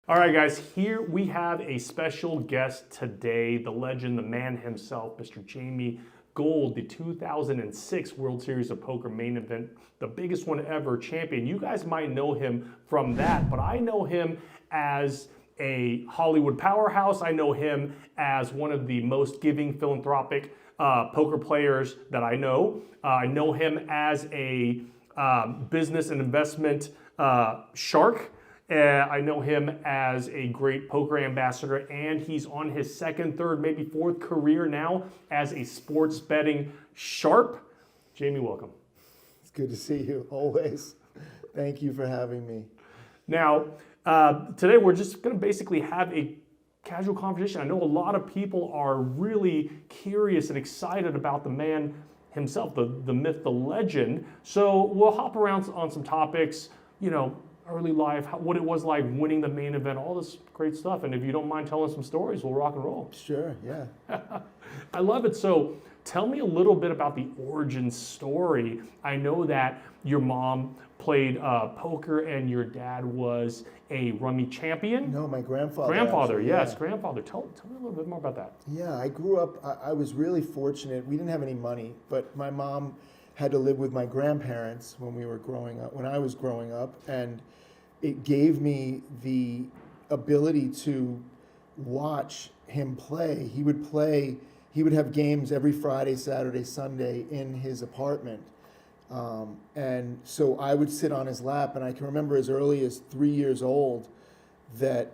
All right, guys, here we have a special guest today, the legend, the man himself, Mr. Jamie Gold, the 2006 World Series of Poker main event, the biggest one ever, champion. You guys might know him from that, but I know him as a Hollywood powerhouse. I know him as one of the most giving philanthropic poker players that I know. I know him as a business and investment shark. I know him as a great poker ambassador, and he's on his second, third, maybe fourth career now as a sports betting sharp. Jamie, welcome. It's good to see you, always. Thank you for having me. Now, today we're just going to basically have a casual conversation. I know a lot of people are really curious and excited about the man himself, the myth, the legend. So we'll hop around on some topics, early life, what it was like winning the main event, all this great stuff. And if you don't mind telling some stories, we'll rock and roll. Sure, yeah. I love it. So tell me a little bit about the origin story. I know that your mom played poker and your dad was a rummy champion. No, my grandfather. Grandfather, actually, yes, yeah. grandfather. Tell me a little bit more about that. Yeah, I grew up, I was really fortunate. We didn't have any money, but my mom had to live with my grandparents when I was growing up, and it gave me the ability to watch him play. He would have games every Friday, Saturday, Sunday in his apartment. And so I would sit on his lap, and I can remember as early as 3 years old that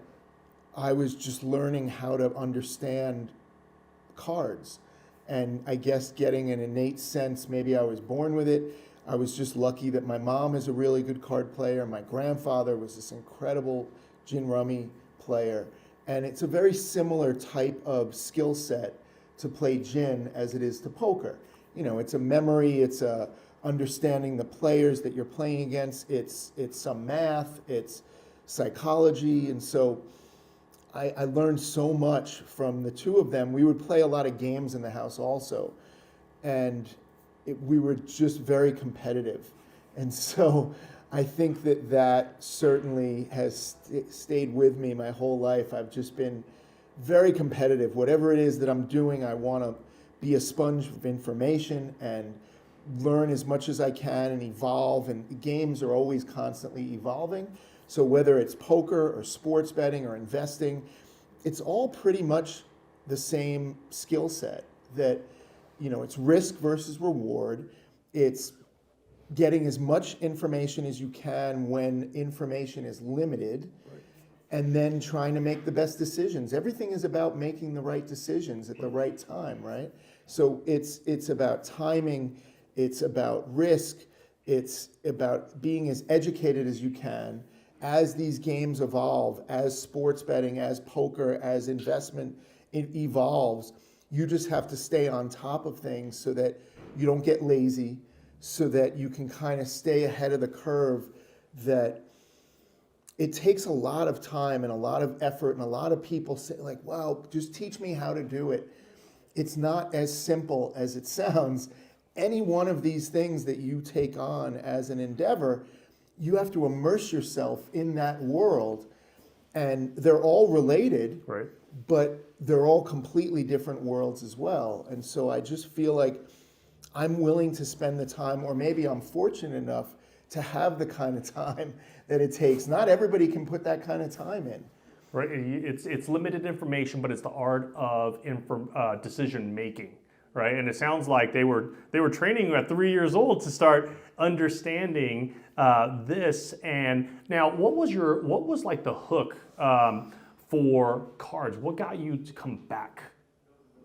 I was just learning how to understand cards. And I guess getting an innate sense, maybe I was born with it. I was just lucky that my mom is a really good card player. My grandfather was this incredible gin rummy player. And it's a very similar type of skill set to play gin as it is to poker. It's a memory, it's a understanding the players that you're playing against, it's some math, it's psychology. And so I learned so much from the two of them. We would play a lot of games in the house also. And we were just very competitive. And so I think that certainly has stayed with me my whole life. I've just been very competitive. Whatever it is that I'm doing, I want to be a sponge of information and learn as much as I can and evolve. And games are always constantly evolving. So whether it's poker or sports betting or investing, it's all pretty much the same skill set that it's risk versus reward. It's getting as much information as you can when information is limited, right, and then trying to make the best decisions. Everything is about making the right decisions at the right time, right? So it's about timing, it's about risk, it's about being as educated as you can as these games evolve, as sports betting, as poker, as investment, it evolves. You just have to stay on top of things so that you don't get lazy, so that you can kind of stay ahead of the curve. That it takes a lot of time and a lot of effort, and a lot of people say like, wow, just teach me how to do it. It's not as simple as it sounds. Any one of these things that you take on as an endeavor, you have to immerse yourself in that world, and they're all related. Right. But they're all completely different worlds as well. And so I just feel like I'm willing to spend the time, or maybe I'm fortunate enough to have the kind of time that it takes. Not everybody can put that kind of time in. Right. It's limited information, but it's the art of decision making. Right. And it sounds like they were training you at 3 years old to start understanding this. And now, what was like the hook for cards? What got you to come back?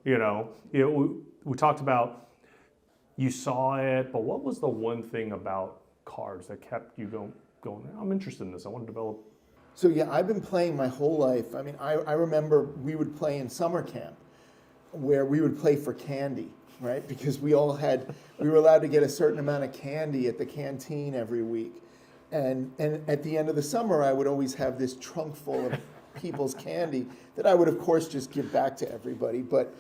We talked about you saw it, but what was the one thing about cards that kept you going? I'm interested in this. I want to develop. So yeah, I've been playing my whole life. I mean, I remember we would play in summer camp where we would play for candy, right? Because we were allowed to get a certain amount of candy at the canteen every week. And at the end of the summer, I would always have this trunk full of people's candy that I would, of course, just give back to everybody. But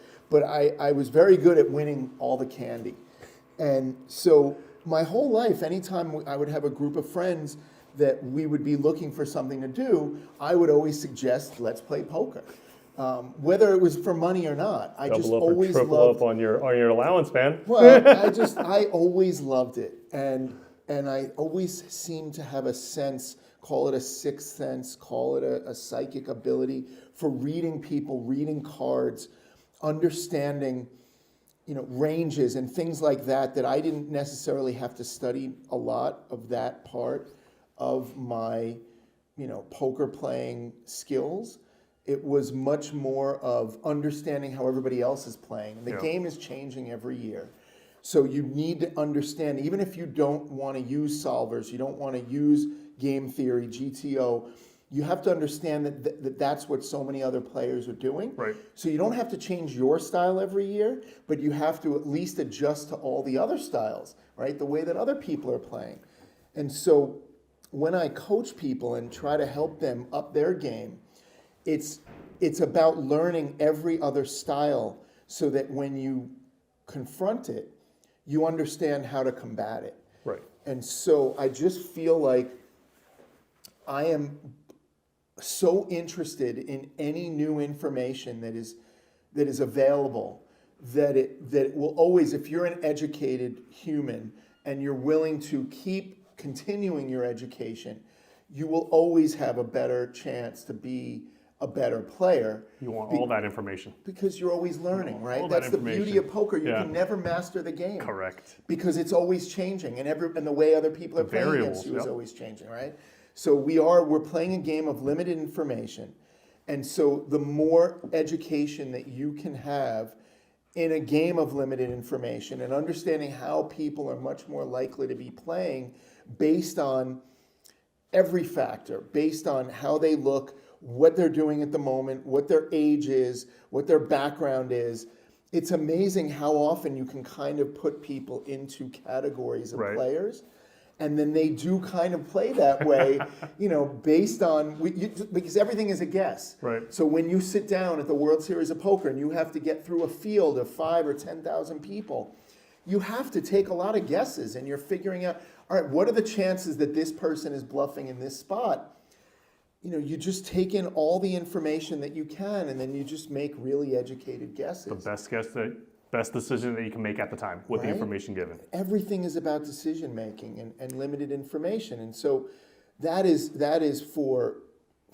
I was very good at winning all the candy. And so my whole life, anytime I would have a group of friends that we would be looking for something to do, I would always suggest, let's play poker. Whether it was for money or not, I just Double up or always triple loved. up on your allowance, man. Well, I always loved it, and I always seemed to have a sense, call it a sixth sense, call it a psychic ability for reading people, reading cards, understanding, ranges and things like that I didn't necessarily have to study a lot of that part of my, poker playing skills. It was much more of understanding how everybody else is playing. And the game is changing every year. So you need to understand, even if you don't want to use solvers, you don't want to use game theory, GTO, you have to understand that that's what so many other players are doing. Right. So you don't have to change your style every year, but you have to at least adjust to all the other styles, right? The way that other people are playing. And so when I coach people and try to help them up their game, it's about learning every other style so that when you confront it, you understand how to combat it. Right. And so I just feel like I am so interested in any new information that is available that it will always, if you're an educated human and you're willing to keep continuing your education, you will always have a better chance to be a better player. You want all that information. Because you're always learning, right? all that That's the beauty information. of poker. You Yeah. can never master the game. Correct. Because it's always changing, and the way other people are playing variables, against you is yep. always changing, right? So we're playing a game of limited information, and so the more education that you can have in a game of limited information and understanding how people are much more likely to be playing based on every factor, based on how they look, what they're doing at the moment, what their age is, what their background is. It's amazing how often you can kind of put people into categories of Right. players, and then they do kind of play that way, based on, because everything is a guess. Right. So when you sit down at the World Series of Poker and you have to get through a field of 5,000 or 10,000 people, you have to take a lot of guesses, and you're figuring out, all right, what are the chances that this person is bluffing in this spot? You just take in all the information that you can, and then you just make really educated guesses. The best decision that you can make at the time with the Right? information given. Everything is about decision making and limited information, and so that is for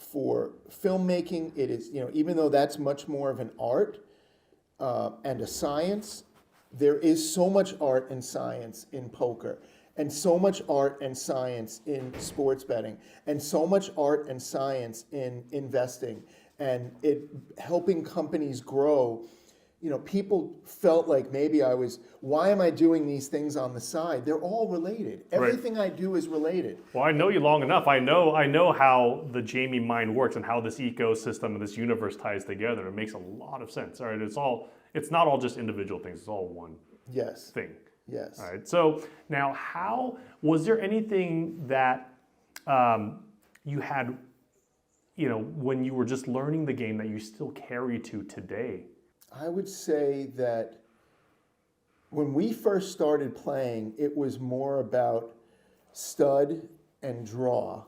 filmmaking. It is, even though that's much more of an art and a science, there is so much art and science in poker, and so much art and science in sports betting, and so much art and science in investing, and it helping companies grow. People felt like maybe why am I doing these things on the side? They're all related. Everything I do is related. Well, I know you long enough. I know how the Jamie mind works and how this ecosystem and this universe ties together. It makes a lot of sense. All right, it's not all just individual things. It's all one Yes. thing. Yes. All right. So now, was there anything that you had, when you were just learning the game that you still carry to today? I would say that when we first started playing, it was more about stud and draw,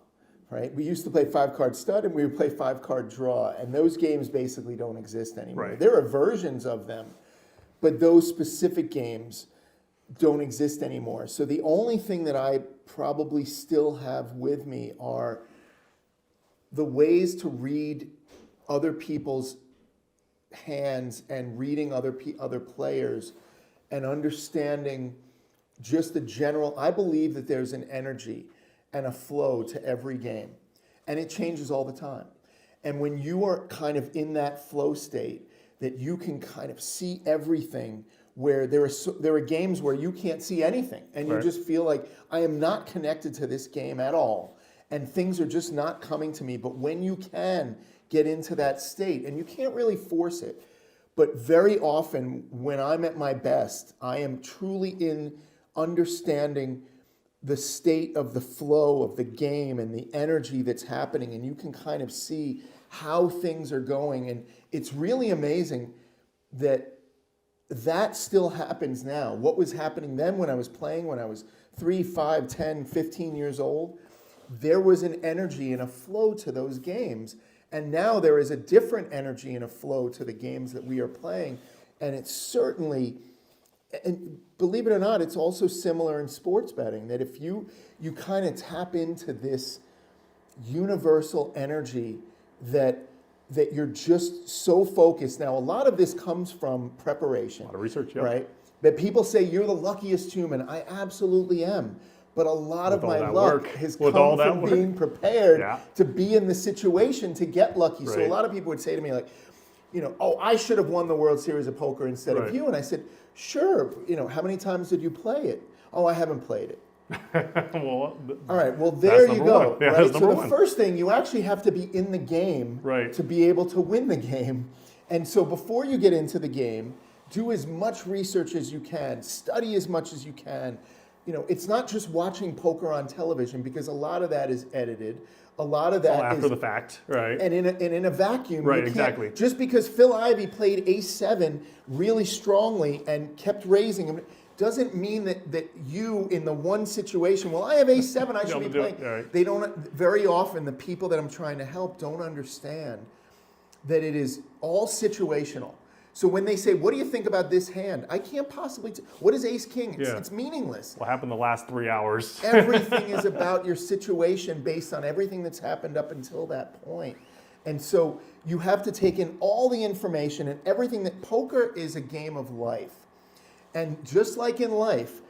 right? We used to play 5-card stud and we would play 5-card draw, and those games basically don't exist anymore. Right. There are versions of them, but those specific games don't exist anymore. So the only thing that I probably still have with me are the ways to read other people's hands and reading other players and understanding just the general. I believe that there's an energy and a flow to every game, and it changes all the time. And when you are kind of in that flow state, that you can kind of see everything, where there are games where you can't see anything, and you Right. just feel like I am not connected to this game at all, and things are just not coming to me. But when you can get into that state, and you can't really force it, but very often when I'm at my best, I am truly in understanding the state of the flow of the game and the energy that's happening, and you can kind of see how things are going. And it's really amazing that still happens now. What was happening then when I was playing, when I was 3, 5, 10, 15 years old, there was an energy and a flow to those games. And now there is a different energy and a flow to the games that we are playing. And it's certainly, and believe it or not, it's also similar in sports betting, that if you kind of tap into this universal energy that you're just so focused. Now, a lot of this comes from preparation. A lot of research, yeah. Right? But people say you're the luckiest human. I absolutely am. But a lot With of all my that luck work. has With come all that from work. being prepared Yeah. to be in the situation to get lucky. So a Right. lot of people would say to me, like, oh, I should have won the World Series of Poker instead Right. of you. And I said, sure. How many times did you play it? Oh, I haven't played it. Well, All right, well, there you number go. one. Yeah, Right? that's So number the one. first thing, you actually have to be in the game Right. to be able to win the game. And so before you get into the game, do as much research as you can, study as much as you can. It's not just watching poker on television, because a lot of that is edited. A lot of that all after is the fact, right? and in a vacuum. Right, you can't- exactly. Just because Phil Ivey played ace-7 really strongly and kept raising him, doesn't mean that you, in the one situation, well, I have ace-7, I should be do playing. it, right. They don't, very often, the people that I'm trying to help don't understand that it is all situational. So when they say, what do you think about this hand? I can't possibly, what is ace-king? Yeah. It's meaningless. What happened the last 3 hours? Everything is about your situation based on everything that's happened up until that point. And so you have to take in all the information and everything. That poker is a game of life. And just like in life,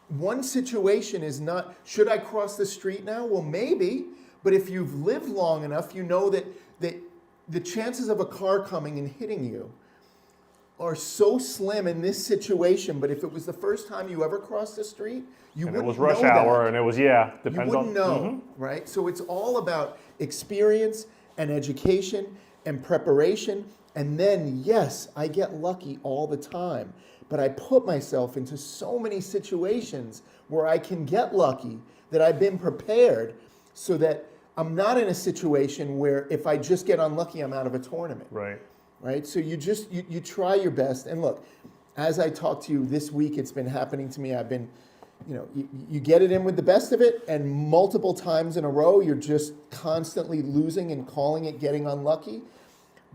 one situation is not, should I cross the street now? Well, maybe. But if you've lived long enough, you know that the chances of a car coming and hitting you are so slim in this situation. But if it was the first time you ever crossed the street, you And it wouldn't was rush know hour, that. and it was, You depends wouldn't on. know, right? So it's all about experience and education and preparation. And then, yes, I get lucky all the time. But I put myself into so many situations where I can get lucky, that I've been prepared, so that I'm not in a situation where if I just get unlucky, I'm out of a tournament. Right. Right? So you just, you try your best. And look, as I talk to you this week, it's been happening to me. I've been, you get it in with the best of it, and multiple times in a row, you're just constantly losing and calling it getting unlucky.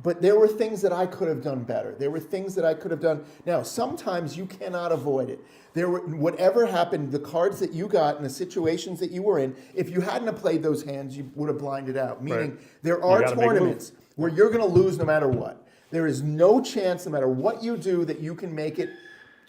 But there were things that I could have done better. There were things that I could have done. Now, sometimes you cannot avoid it. Whatever happened, the cards that you got and the situations that you were in, if you hadn't have played those hands, you would have blinded out. Meaning, Right. there are gotta make a move. tournaments where you're going to lose no matter what. There is no chance, no matter what you do, that you can make it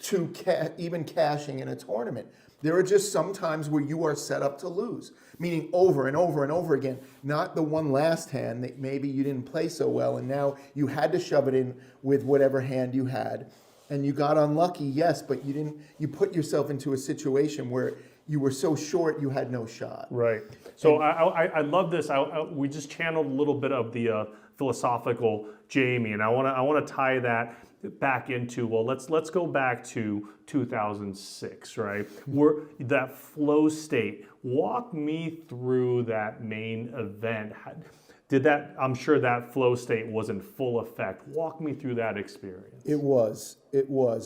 to even cashing in a tournament. There are just some times where you are set up to lose, meaning over and over and over again. Not the one last hand that maybe you didn't play so well, and now you had to shove it in with whatever hand you had, and you got unlucky, yes, but you didn't. You put yourself into a situation where you were so short you had no shot. Right. So I love this. We just channeled a little bit of the philosophical Jamie, and I want to tie that back into, well, let's go back to 2006, right? Where that flow state. Walk me through that main event. I'm sure that flow state was in full effect. Walk me through that experience. It was.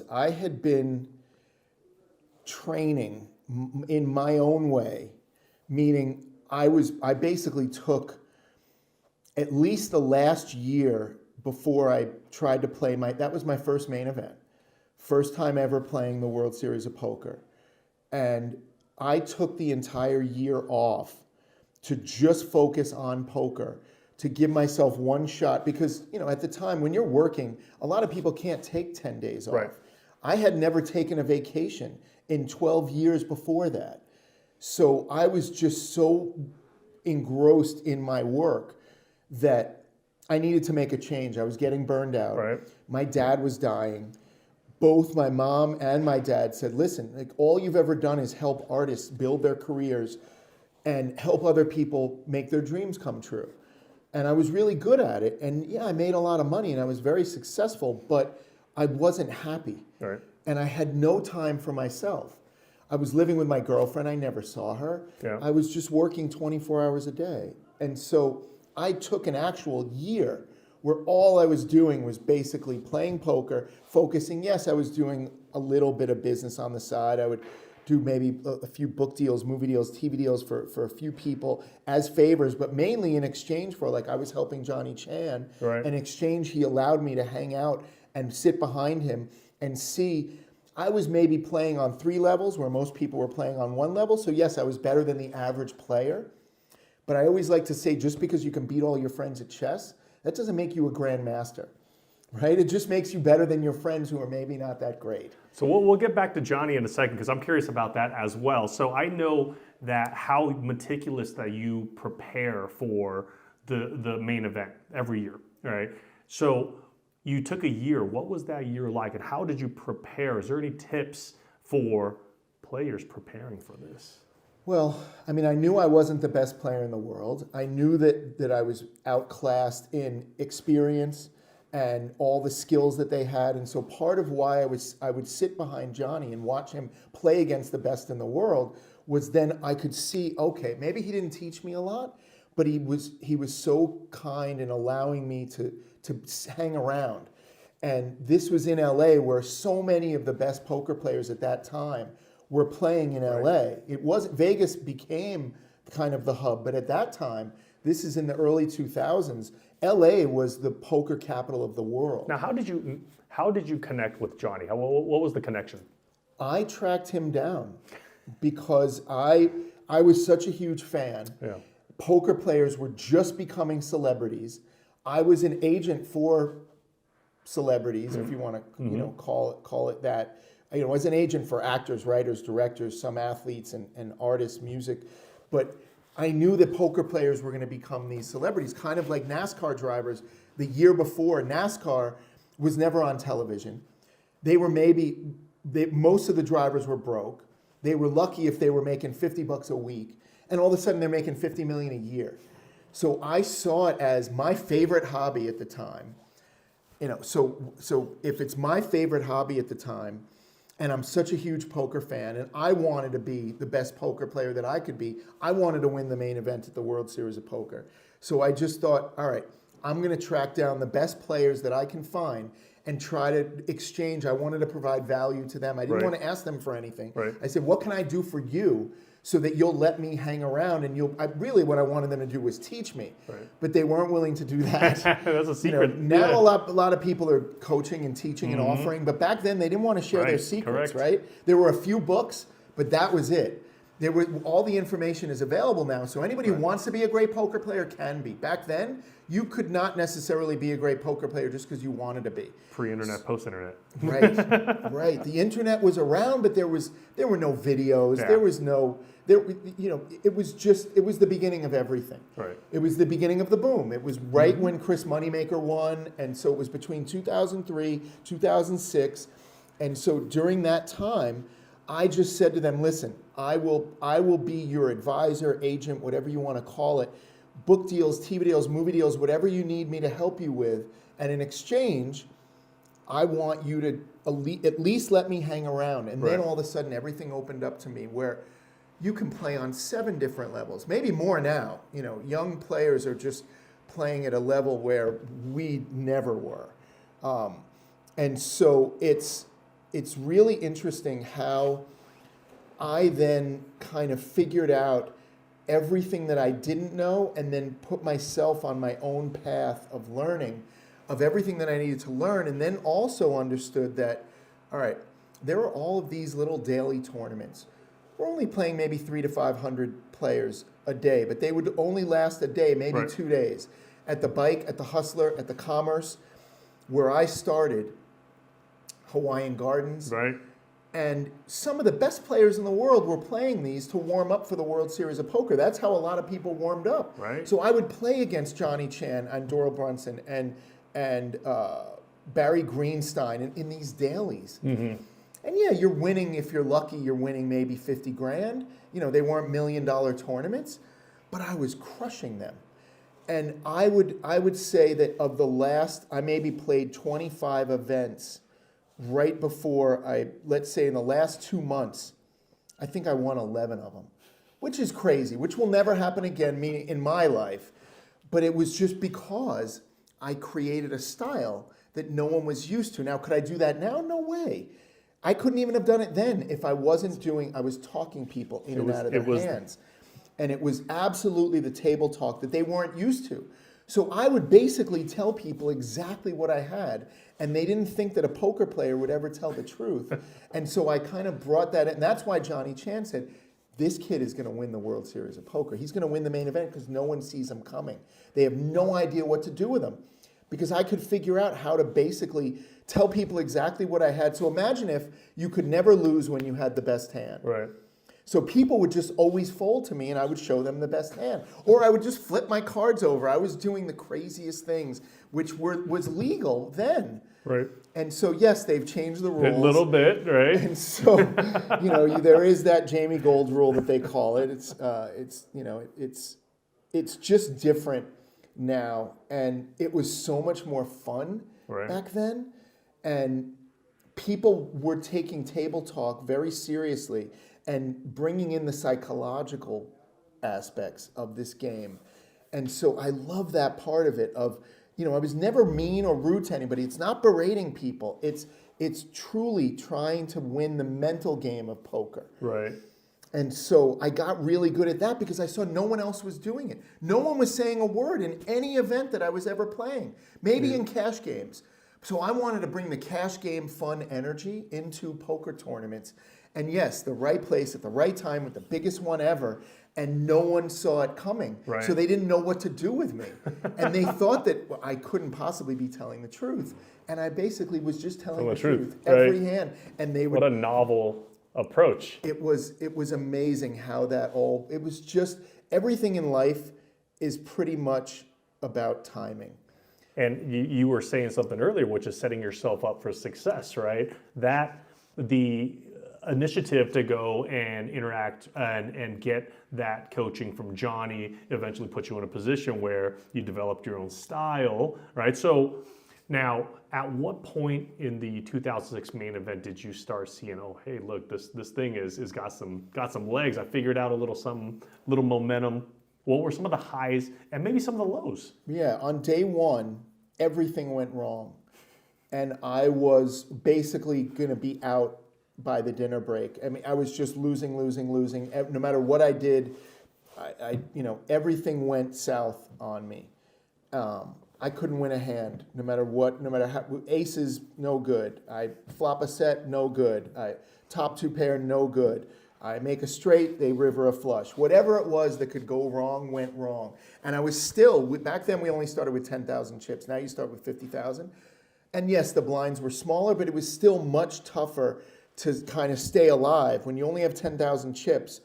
I had been training in my own way, meaning I basically took at least the last year before I tried to play that was my first main event. First time ever playing the World Series of Poker. And I took the entire year off to just focus on poker, to give myself one shot, because, at the time when you're working, a lot of people can't take 10 days off. Right. I had never taken a vacation in 12 years before that. So I was just so engrossed in my work that I needed to make a change. I was getting burned out. Right. My dad was dying. Both my mom and my dad said, listen, like, all you've ever done is help artists build their careers and help other people make their dreams come true. And I was really good at it. And yeah, I made a lot of money and I was very successful, but I wasn't happy. Right. And I had no time for myself. I was living with my girlfriend. I never saw her. Yeah. I was just working 24 hours a day. And so I took an actual year where all I was doing was basically playing poker, focusing. Yes, I was doing a little bit of business on the side. I would do maybe a few book deals, movie deals, TV deals for a few people as favors, but mainly in exchange for, like, I was helping Johnny Chan. Right. In exchange, he allowed me to hang out and sit behind him and see. I was maybe playing on 3 levels where most people were playing on 1 level. So yes, I was better than the average player. But I always like to say, just because you can beat all your friends at chess, that doesn't make you a grandmaster, right? It just makes you better than your friends who are maybe not that great. So we'll get back to Johnny in a second because I'm curious about that as well. So I know that how meticulous that you prepare for the main event every year, right? So you took a year. What was that year like, and how did you prepare? Is there any tips for players preparing for this? Well, I mean, I knew I wasn't the best player in the world. I knew that I was outclassed in experience and all the skills that they had. And so part of why I would sit behind Johnny and watch him play against the best in the world was then I could see, okay, maybe he didn't teach me a lot, but he was so kind in allowing me to hang around. And this was in LA, where so many of the best poker players at that time were playing in LA. It wasn't, Vegas became kind of the hub, but at that time, this is in the early 2000s, LA was the poker capital of the world. Now, how did you connect with Johnny? What was the connection? I tracked him down because I was such a huge fan. Yeah. Poker players were just becoming celebrities. I was an agent for celebrities, if you want to call it that. I was an agent for actors, writers, directors, some athletes and artists, music. But I knew that poker players were going to become these celebrities, kind of like NASCAR drivers. The year before, NASCAR was never on television. Most of the drivers were broke. They were lucky if they were making $50 a week. And all of a sudden, they're making $50 million a year. So I saw it as my favorite hobby at the time. So if it's my favorite hobby at the time, and I'm such a huge poker fan, and I wanted to be the best poker player that I could be, I wanted to win the main event at the World Series of Poker. So I just thought, all right, I'm going to track down the best players that I can find and try to exchange. I wanted to provide value to them. I didn't want to ask them for anything. Right. I said, what can I do for you so that you'll let me hang around, and really what I wanted them to do was teach me. Right. But they weren't willing to do that. That's a secret. Now a lot of people are coaching and teaching and offering, but back then they didn't want to share their secrets, right? There were a few books, but that was it. All the information is available now, so anybody who wants to be a great poker player can be. Back then, you could not necessarily be a great poker player just because you wanted to be. Pre-internet, post-internet. Right, right. The internet was around, but there were no videos. Yeah. There was no, it was the beginning of everything. Right. It was the beginning of the boom. It was right when Chris Moneymaker won, and so it was between 2003, 2006, and so during that time, I just said to them, listen, I will be your advisor, agent, whatever you want to call it, book deals, TV deals, movie deals, whatever you need me to help you with. And in exchange, I want you to at least let me hang around. And then all of a sudden, everything opened up to me where you can play on 7 different levels, maybe more now. Young players are just playing at a level where we never were. And so it's really interesting how I then kind of figured out everything that I didn't know and then put myself on my own path of learning of everything that I needed to learn, and then also understood that, all right, there are all of these little daily tournaments. We're only playing maybe 300 to 500 players a day, but they would only last a day, maybe 2 days. At the Bike, at the Hustler, at the Commerce, where I started, Hawaiian Gardens. Right. And some of the best players in the world were playing these to warm up for the World Series of Poker. That's how a lot of people warmed up. Right. So I would play against Johnny Chan and Doral Brunson and Barry Greenstein in these dailies. Mm-hmm. And yeah, you're winning, if you're lucky, you're winning maybe 50 grand. They weren't $1 million tournaments, but I was crushing them. And I would say that of the last, I maybe played 25 events right before let's say in the last 2 months, I think I won 11 of them, which is crazy, which will never happen again, meaning in my life. But it was just because I created a style that no one was used to. Now, could I do that now? No way. I couldn't even have done it then if I wasn't doing, I was talking people in and out of their hands. And it was absolutely the table talk that they weren't used to. So I would basically tell people exactly what I had, and they didn't think that a poker player would ever tell the truth. And so I kind of brought that in. And that's why Johnny Chan said, this kid is going to win the World Series of Poker. He's going to win the main event because no one sees him coming. They have no idea what to do with him. Because I could figure out how to basically tell people exactly what I had. So imagine if you could never lose when you had the best hand. Right. So people would just always fold to me and I would show them the best hand. Or I would just flip my cards over. I was doing the craziest things, which was legal then. Right. And so, yes, they've changed the rules. A little bit, right? And so, there is that Jamie Gold rule that they call it. It's just different now. And it was so much more fun back then. And people were taking table talk very seriously and bringing in the psychological aspects of this game. And so I love that part of it of, I was never mean or rude to anybody. It's not berating people. It's truly trying to win the mental game of poker. Right. And so I got really good at that because I saw no one else was doing it. No one was saying a word in any event that I was ever playing, maybe in cash games. So I wanted to bring the cash game fun energy into poker tournaments. And yes, the right place at the right time with the biggest one ever, and no one saw it coming. Right. So they didn't know what to do with me. And they thought that I couldn't possibly be telling the truth. And I basically was just telling the truth every hand. And they would. What a novel approach. It was amazing how it was just, everything in life is pretty much about timing. And you were saying something earlier, which is setting yourself up for success, right? That the initiative to go and interact and get that coaching from Johnny eventually put you in a position where you developed your own style, right? So now, at what point in the 2006 main event did you start seeing, oh, hey, look, this thing is got some legs. I figured out a little momentum. What were some of the highs and maybe some of the lows? Yeah, on day one, everything went wrong. And I was basically going to be out by the dinner break. I mean, I was just losing. No matter what I did, everything went south on me. I couldn't win a hand, no matter how. Aces, no good. I flop a set, no good. Top two pair, no good. I make a straight, they river a flush. Whatever it was that could go wrong, went wrong. And I was still, back then we only started with 10,000 chips. Now you start with 50,000. And yes, the blinds were smaller, but it was still much tougher to kind of stay alive when you only have 10,000 chips,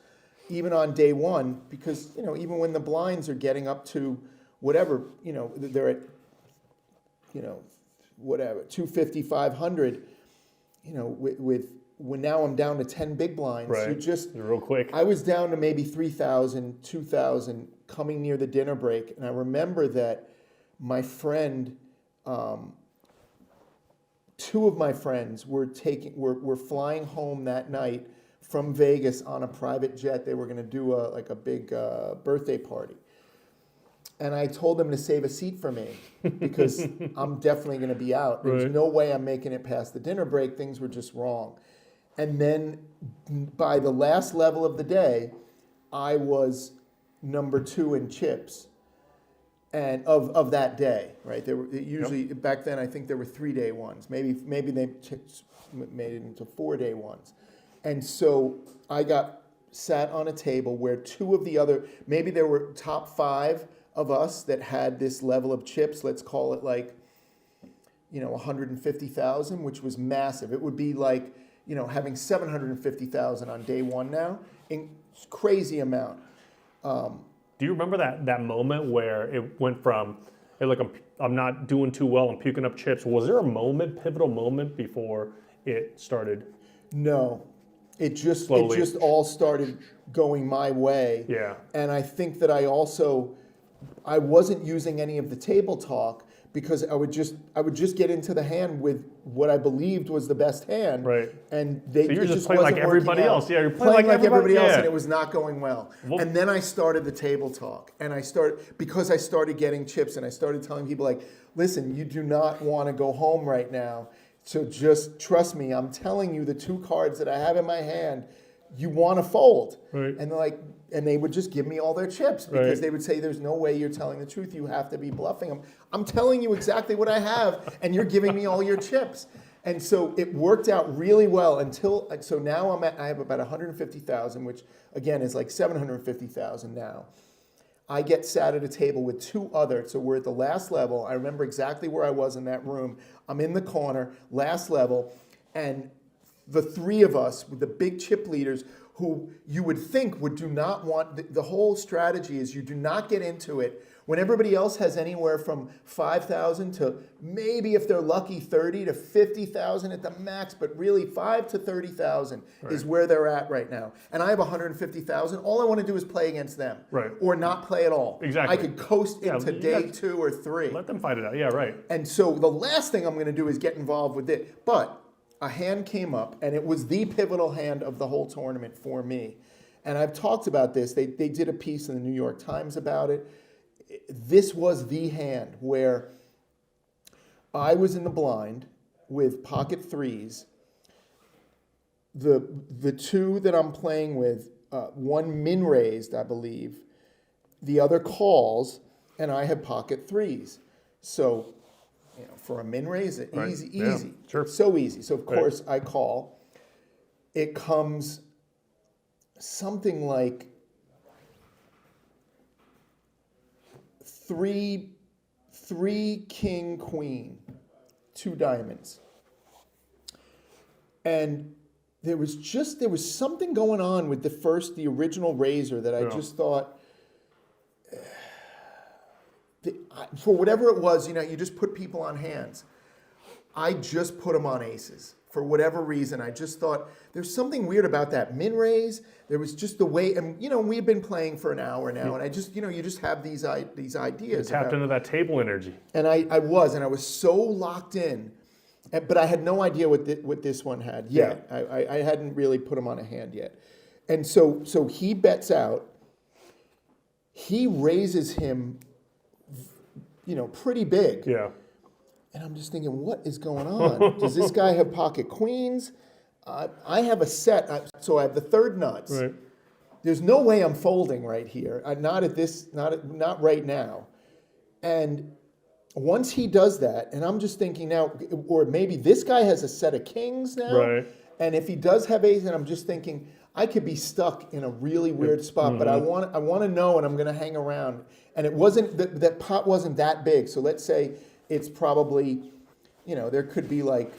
even on day one, because, even when the blinds are getting up to whatever, they're at, whatever, 250, 500, when now I'm down to 10 big blinds, right. You're real quick. I was down to maybe 3,000, 2,000 coming near the dinner break. And I remember that my friend, two of my friends were flying home that night from Vegas on a private jet. They were going to do a big birthday party. And I told them to save a seat for me because I'm definitely going to be out. There's no way I'm making it past the dinner break. Things were just wrong. And then by the last level of the day, I was number 2 in chips, and of that day, right? There were usually back then. I think there were 3-day ones. Maybe they made it into 4-day ones, and so I got sat on a table where two of the other, maybe there were top 5 of us that had this level of chips. Let's call it like, 150,000, which was massive. It would be like, having 750,000 on day one now, crazy amount. Do you remember that moment where it went from, hey, look, I'm not doing too well, I'm puking up chips. Was there a pivotal moment before it started? No, it just all started going my way. Yeah. And I think that I wasn't using any of the table talk because I would just get into the hand with what I believed was the best hand. Right. And so you're just playing like everybody else. Yeah, you're playing like everybody else, yeah. And it was not going well. And then I started the table talk, and I started getting chips, and I started telling people like, listen, you do not want to go home right now. So just trust me, I'm telling you the two cards that I have in my hand, you want to fold. Right. And they're like, and they would just give me all their chips because Right. they would say, there's no way you're telling the truth. You have to be bluffing them. I'm telling you exactly what I have, and you're giving me all your chips. And so it worked out really well so now I have about 150,000, which again is like 750,000 now. I get sat at a table with two others, so we're at the last level. I remember exactly where I was in that room. I'm in the corner, last level, and the three of us with the big chip leaders who you would think do not want, the whole strategy is you do not get into it when everybody else has anywhere from 5,000 to maybe if they're lucky 30 to 50,000 at the max, but really 5 to 30,000 is where they're at right now. And I have 150,000. All I want to do is play against them, or not play at all. Exactly. I could coast into day 2 or 3. Let them fight it out. Yeah, right. And so the last thing I'm going to do is get involved with it. But a hand came up, and it was the pivotal hand of the whole tournament for me. And I've talked about this. They did a piece in the New York Times about it. This was the hand where I was in the blind with pocket threes. The two that I'm playing with, one min raised, I believe. The other calls, and I have pocket threes. So, for a min raise, easy. Yeah, sure. It's so easy. So of course I call. It comes something like three king queen, 2 diamonds. And there was something going on with the original raiser that I just thought, for whatever it was, you just put people on hands. I just put them on aces. For whatever reason, I just thought there's something weird about that min raise. There was just the way, and we've been playing for an hour now, and I just, you just have these ideas. You tapped into that table energy. And I was so locked in, but I had no idea what this one had yet. Yeah. I hadn't really put him on a hand yet. And so he bets out. He raises him, pretty big. Yeah. And I'm just thinking, what is going on? Does this guy have pocket queens? I have a set, so I have the third nuts. Right. There's no way I'm folding right here. Not right now. And once he does that, and I'm just thinking now, or maybe this guy has a set of kings now. Right. And if he does have ace, and I'm just thinking, I could be stuck in a really weird spot, but I want to know, and I'm going to hang around. And it wasn't that pot wasn't that big. So let's say it's probably, there could be like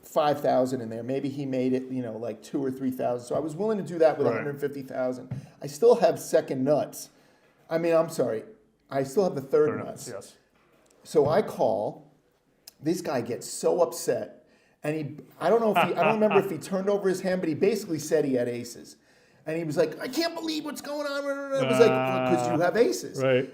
5,000 in there. Maybe he made it, like 2,000 or 3,000. So I was willing to do that with 150,000. I still have second nuts. I'm sorry. I still have the third nuts. Yes. So I call. This guy gets so upset. And I don't remember if he turned over his hand, but he basically said he had aces. And he was like, I can't believe what's going on. It was like, because you have aces. Right.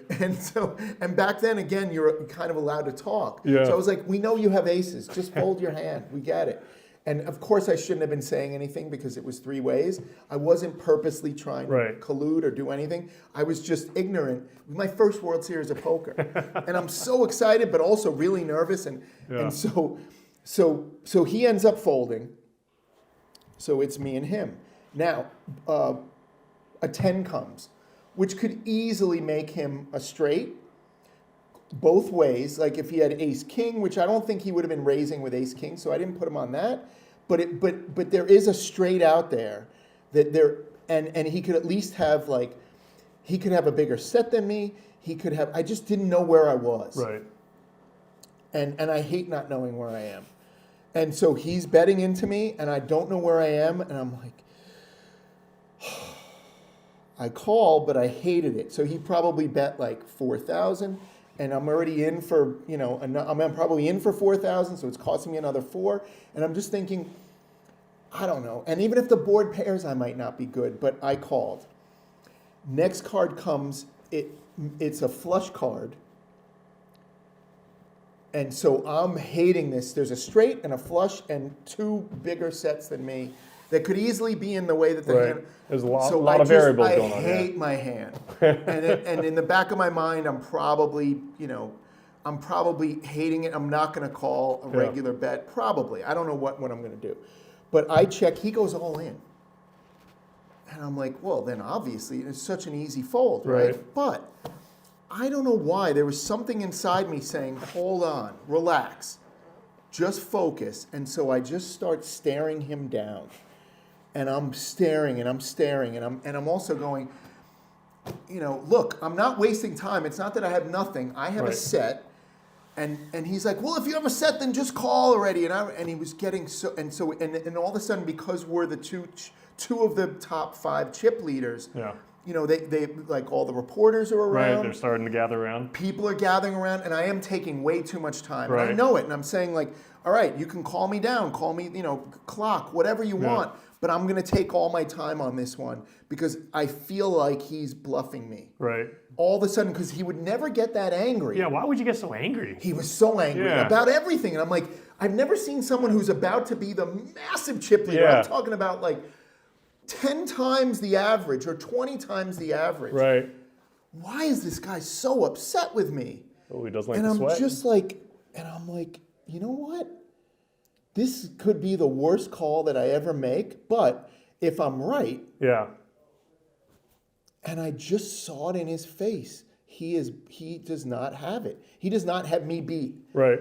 And back then, again, you're kind of allowed to talk. Yeah. So I was like, we know you have aces. Just fold your hand. We get it. And of course, I shouldn't have been saying anything because it was 3 ways. I wasn't purposely trying to collude or do anything. I was just ignorant. It was my first World Series of poker. And I'm so excited, but also really nervous. And so he ends up folding. So it's me and him. Now, a 10 comes, which could easily make him a straight both ways. Like if he had ace king, which I don't think he would have been raising with ace king, so I didn't put him on that. But there is a straight out there and he could at least have he could have a bigger set than me. I just didn't know where I was. Right. And I hate not knowing where I am. And so he's betting into me, and I don't know where I am, and I'm like, I call, but I hated it. So he probably bet like 4,000, and I'm already in for, I'm probably in for 4,000, so it's costing me another 4. And I'm just thinking, I don't know. And even if the board pairs, I might not be good, but I called. Next card comes, it's a flush card. And so I'm hating this. There's a straight and a flush and 2 bigger sets than me that could easily be in the way that the hand. There's a lot of variables going on. I hate my hand. And in the back of my mind, I'm probably, I'm probably hating it. I'm not going to call a regular bet. Probably. I don't know what I'm going to do. But I check. He goes all in. And I'm like, well, then obviously it's such an easy fold, right? But I don't know why. There was something inside me saying, hold on, relax, just focus. And so I just start staring him down. And I'm staring and I'm staring. And I'm also going, look, I'm not wasting time. It's not that I have nothing. I have a set. And he's like, well, if you have a set, then just call already. And he was getting and all of a sudden, because we're the two of the top 5 chip leaders, they like all the reporters are around. Right, they're starting to gather around. People are gathering around, and I am taking way too much time. And I know it, and I'm saying like, all right, you can call me down, call me, clock, whatever you want. But I'm going to take all my time on this one because I feel like he's bluffing me. Right. All of a sudden, because he would never get that angry. Yeah, why would you get so angry? He was so angry about everything. And I'm like, I've never seen someone who's about to be the massive chip leader. I'm talking about like 10 times the average or 20 times the average. Right. Why is this guy so upset with me? Oh, he doesn't like and the I'm sweat. just like, and I'm like, you know what? This could be the worst call that I ever make, but if I'm right, and I just saw it in his face, he does not have it. He does not have me beat. Right.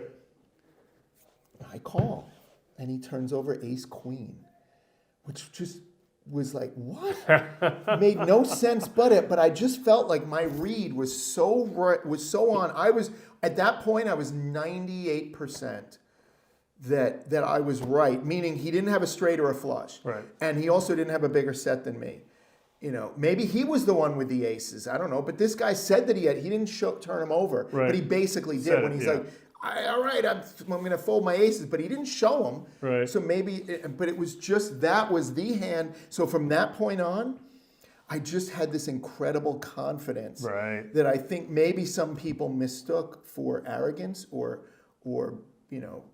I call, and he turns over ace queen, which just was like, what? Made no sense, but I just felt like my read was so on. At that point I was 98%. That I was right, meaning he didn't have a straight or a flush. Right. And he also didn't have a bigger set than me. Maybe he was the one with the aces. I don't know. But this guy said that he didn't turn him over. Right. But he basically did when he's like, all right, I'm going to fold my aces. But he didn't show them. Right. So but it was just, that was the hand. So from that point on, I just had this incredible confidence that I think maybe some people mistook for arrogance or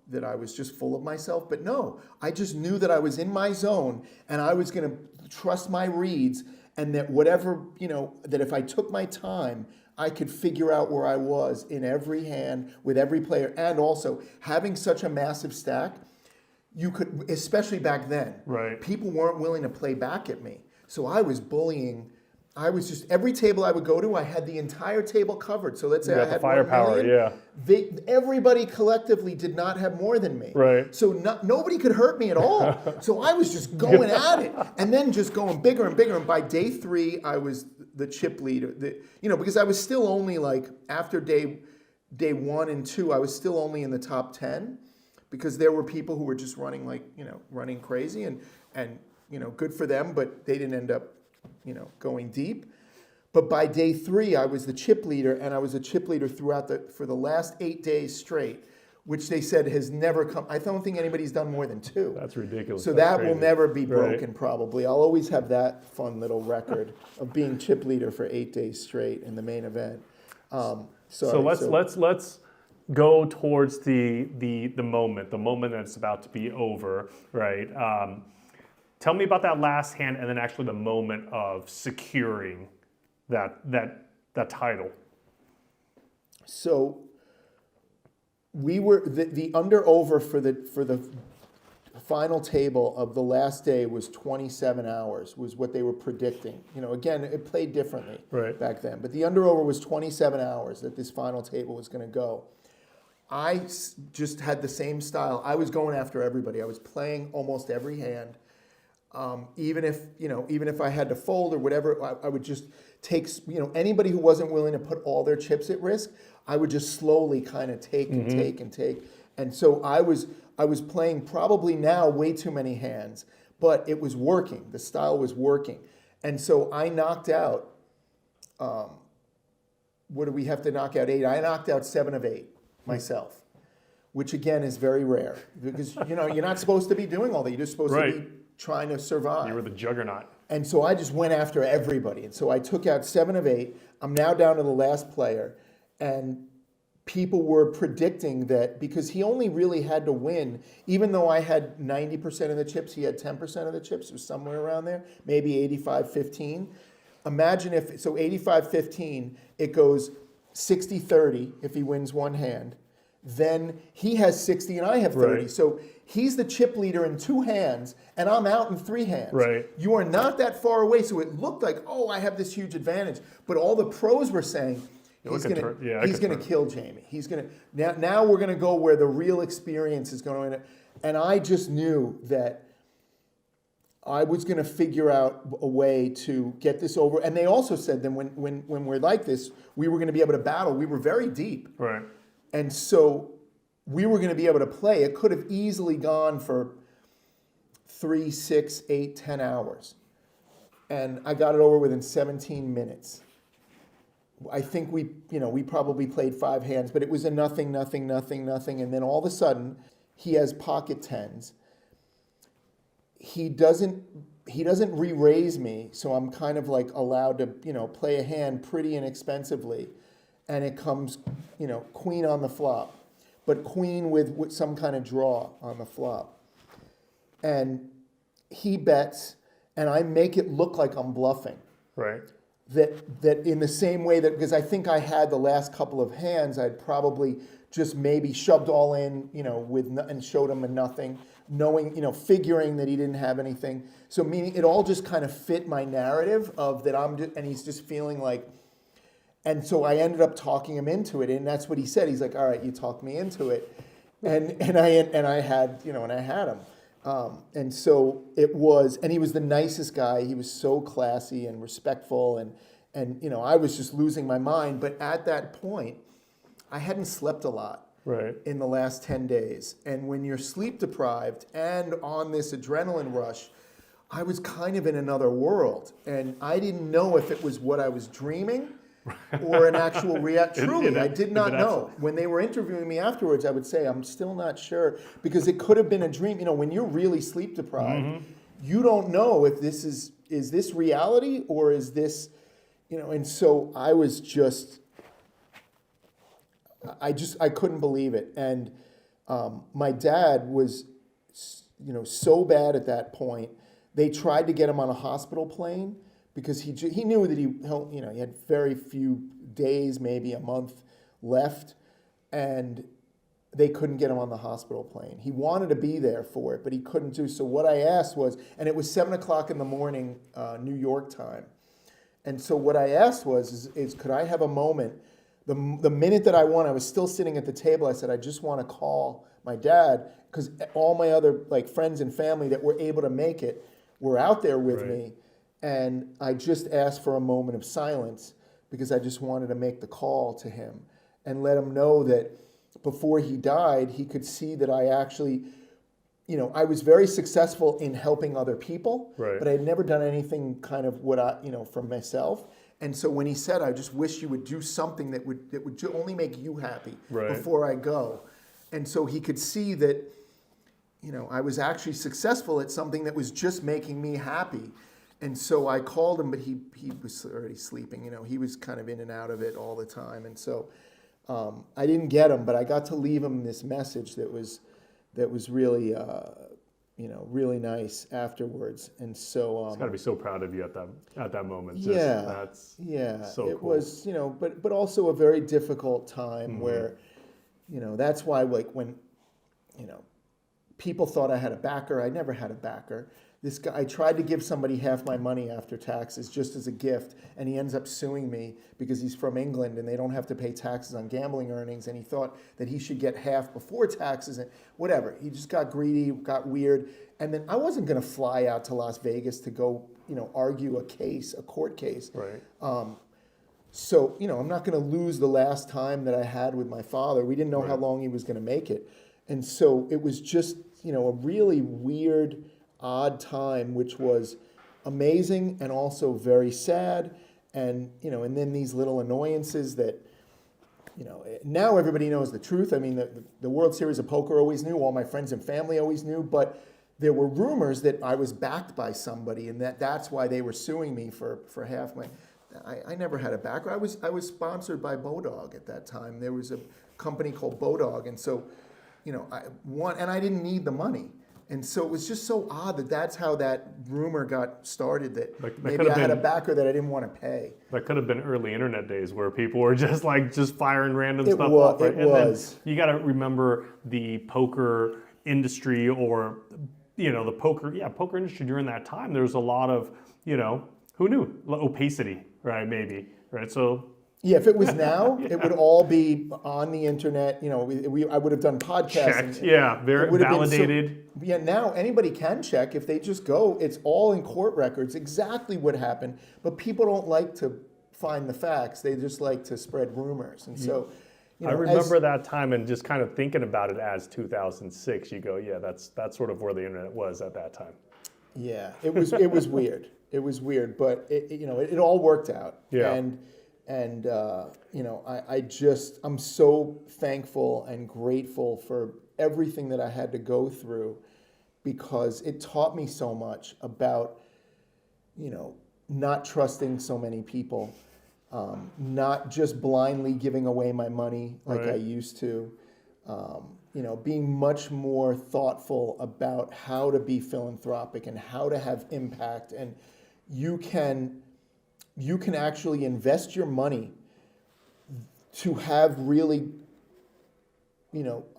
that I was just full of myself. But no, I just knew that I was in my zone and I was going to trust my reads, and that whatever, that if I took my time, I could figure out where I was in every hand with every player. And also having such a massive stack, you could, especially back then, people weren't willing to play back at me. So I was bullying. I was just, every table I would go to, I had the entire table covered. So let's say I had the firepower, 1 million. Everybody collectively did not have more than me. Right. So nobody could hurt me at all. So I was just going at it, and then just going bigger and bigger. And by day 3, I was the chip leader. Because I was still only like, after day 1 and 2, I was still only in the top 10, because there were people who were just running running crazy, and good for them, but they didn't end up going deep. But by day 3, I was the chip leader, and I was a chip leader for the last 8 days straight, which they said has never come. I don't think anybody's done more than 2. That's ridiculous. So that will never be broken, probably. I'll always have that fun little record of being chip leader for 8 days straight in the main event. So let's go towards the moment that's about to be over, right? Tell me about that last hand, and then actually the moment of securing that title. So we were the under over for the final table of the last day was 27 hours was what they were predicting. Again, it played differently back then, but the under over was 27 hours that this final table was going to go. I just had the same style. I was going after everybody. I was playing almost every hand. Even if I had to fold or whatever, I would just take, anybody who wasn't willing to put all their chips at risk, I would just slowly kind of take and take and take. And so I was playing probably now way too many hands, but it was working. The style was working. And so I knocked out, what do we have to knock out? 8. I knocked out 7 of 8 myself, which again is very rare, because you're not supposed to be doing all that. You're just supposed to be trying to survive. You were the juggernaut. And so I just went after everybody. And so I took out 7 of 8. I'm now down to the last player. And people were predicting that because he only really had to win, even though I had 90% of the chips, he had 10% of the chips, it was somewhere around there, maybe 85-15. Imagine if, so 85-15, it goes 60-30 if he wins one hand. Then he has 60 and I have 30. Right. So he's the chip leader in 2 hands and I'm out in 3 hands. Right. You are not that far away. So it looked like, oh, I have this huge advantage. But all the pros were saying, he's going to kill Jamie. He's going to, now we're going to go where the real experience is going to, and I just knew that I was going to figure out a way to get this over. And they also said that when we're like this, we were going to be able to battle. We were very deep. Right. And so we were going to be able to play. It could have easily gone for 3, 6, 8, 10 hours. And I got it over within 17 minutes. I think we probably played 5 hands, but it was a nothing. And then all of a sudden, he has pocket tens. He doesn't re-raise me, so I'm kind of like allowed to, play a hand pretty inexpensively. And it comes, queen on the flop, but queen with some kind of draw on the flop. And he bets, and I make it look like I'm bluffing. Right. That in the same way that, because I think I had the last couple of hands, I'd probably just maybe shoved all in, and showed him a nothing, knowing, figuring that he didn't have anything. So meaning it all just kind of fit my narrative of that and he's just feeling like. And so I ended up talking him into it, and that's what he said. He's like, "All right, you talked me into it," and I had him, and so it was, and he was the nicest guy. He was so classy and respectful, and I was just losing my mind. But at that point, I hadn't slept a lot in the last 10 days, and when you're sleep deprived and on this adrenaline rush, I was kind of in another world, and I didn't know if it was what I was dreaming. Or an actual reaction. Truly, I did not know. When they were interviewing me afterwards, I would say, I'm still not sure, because it could have been a dream. When you're really sleep deprived, you don't know if this is this reality or is this, and so I was just, I couldn't believe it. And my dad was, so bad at that point. They tried to get him on a hospital plane, because he knew that he had very few days, maybe a month left, and they couldn't get him on the hospital plane. He wanted to be there for it, but he couldn't do. So what I asked was, and it was 7:00 in the morning, New York time, and so what I asked was, is could I have a moment? The minute that I won, I was still sitting at the table. I said, I just want to call my dad, because all my other friends and family that were able to make it were out there with me. And I just asked for a moment of silence, because I just wanted to make the call to him and let him know that before he died, he could see that I actually, I was very successful in helping other people, but I had never done anything kind of what for myself. And so when he said, I just wish you would do something that would only make you happy before I go. And so he could see that, I was actually successful at something that was just making me happy. And so I called him, but he was already sleeping. He was kind of in and out of it all the time. And so I didn't get him, but I got to leave him this message that was really, really nice afterwards. And so he's got to be so proud of you at that moment. That's so it cool. Was, but also a very difficult time where, that's why when, people thought I had a backer. I never had a backer. This guy, I tried to give somebody half my money after taxes just as a gift, and he ends up suing me because he's from England and they don't have to pay taxes on gambling earnings, and he thought that he should get half before taxes and whatever. He just got greedy, got weird, and then I wasn't going to fly out to Las Vegas to go, argue a court case. Right. So, I'm not going to lose the last time that I had with my father. We didn't know how long he was going to make it. And so it was just, a really weird, odd time, which was amazing and also very sad. And, and then these little annoyances that, now everybody knows the truth. I mean, the World Series of Poker always knew, all my friends and family always knew, but there were rumors that I was backed by somebody and that's why they were suing me for half my... I never had a backer. I was sponsored by Bodog at that time. There was a company called Bodog, and so, I didn't need the money. And so it was just so odd that that's how that rumor got started, that That maybe could have I had a been- backer that I didn't want to pay. That could have been early internet days where people were just firing random It stuff wa- off. Right? it And was. then you got to remember the poker industry, or the poker industry during that time. There was a lot of who knew, opacity, right? Maybe, right? So Yeah, if it was now, it would all be on the internet. I would have done podcasts. checked, and yeah, very it would have been so- validated. Yeah, now anybody can check if they just go. It's all in court records, exactly what happened. But people don't like to find the facts; they just like to spread rumors. And so, I remember that time and just kind of thinking about it as 2006. You go, yeah, that's sort of where the internet was at that time. Yeah, it was weird. It was weird, but it all worked out. Yeah. And I'm so thankful and grateful for everything that I had to go through, because it taught me so much about, not trusting so many people, not just blindly giving away my money like I Right. used to, being much more thoughtful about how to be philanthropic and how to have impact. And you can actually invest your money to have really,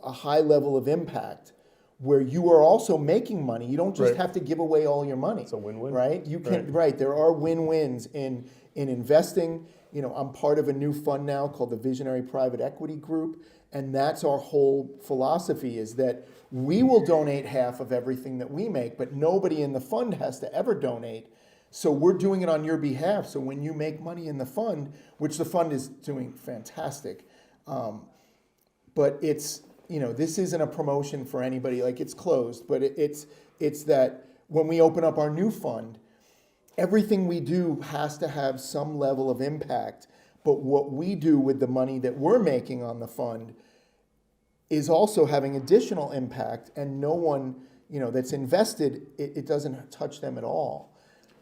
a high level of impact where you are also making money. You don't just Right. have to give away all your money. It's a win-win. Right? You can, right. There are win-wins in investing. I'm part of a new fund now called the Visionary Private Equity Group. And that's our whole philosophy, is that we will donate half of everything that we make, but nobody in the fund has to ever donate. So we're doing it on your behalf. So when you make money in the fund, which the fund is doing fantastic, but it's, this isn't a promotion for anybody, like it's closed, but it's that when we open up our new fund, everything we do has to have some level of impact. But what we do with the money that we're making on the fund is also having additional impact, and no one, that's invested, it doesn't touch them at all.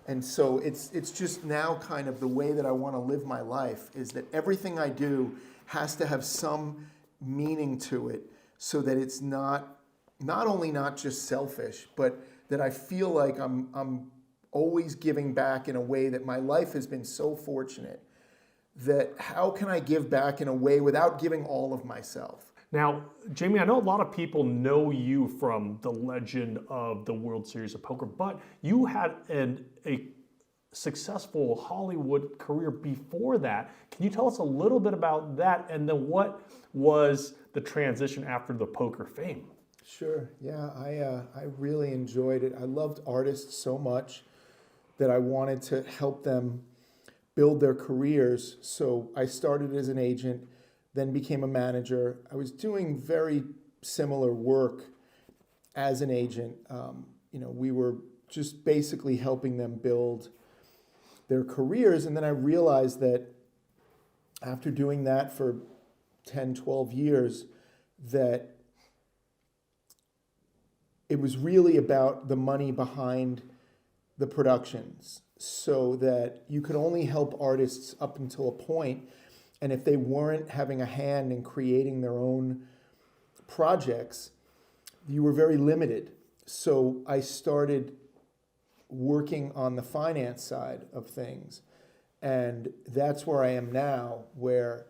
And so it's just now kind of the way that I want to live my life, is that everything I do has to have some meaning to it, so that it's not only not just selfish, but that I feel like I'm always giving back in a way that my life has been so fortunate, that how can I give back in a way without giving all of myself? Now, Jamie, I know a lot of people know you from the legend of the World Series of Poker, but you had a successful Hollywood career before that. Can you tell us a little bit about that, and then what was the transition after the poker fame? Sure. Yeah, I really enjoyed it. I loved artists so much that I wanted to help them build their careers. So I started as an agent, then became a manager. I was doing very similar work as an agent. We were just basically helping them build their careers. And then I realized that after doing that for 10, 12 years, that it was really about the money behind the productions, so that you could only help artists up until a point, and if they weren't having a hand in creating their own projects, you were very limited. So I started working on the finance side of things, and that's where I am now, where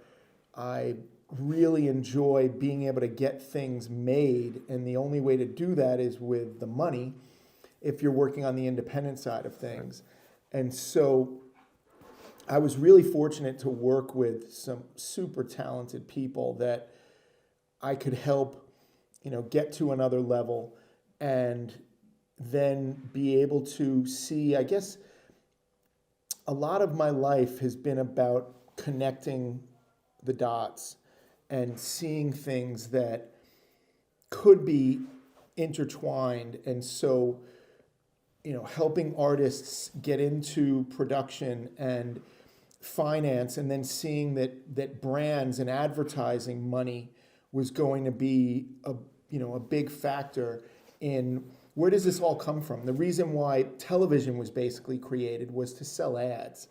I really enjoy being able to get things made, and the only way to do that is with the money if you're working on the independent side of things. And so I was really fortunate to work with some super talented people that I could help, get to another level, and then be able to see, I guess, a lot of my life has been about connecting the dots and seeing things that could be intertwined. And so, helping artists get into production and finance, and then seeing that brands and advertising money was going to be a big factor in where does this all come from. The reason why television was basically created was to sell ads,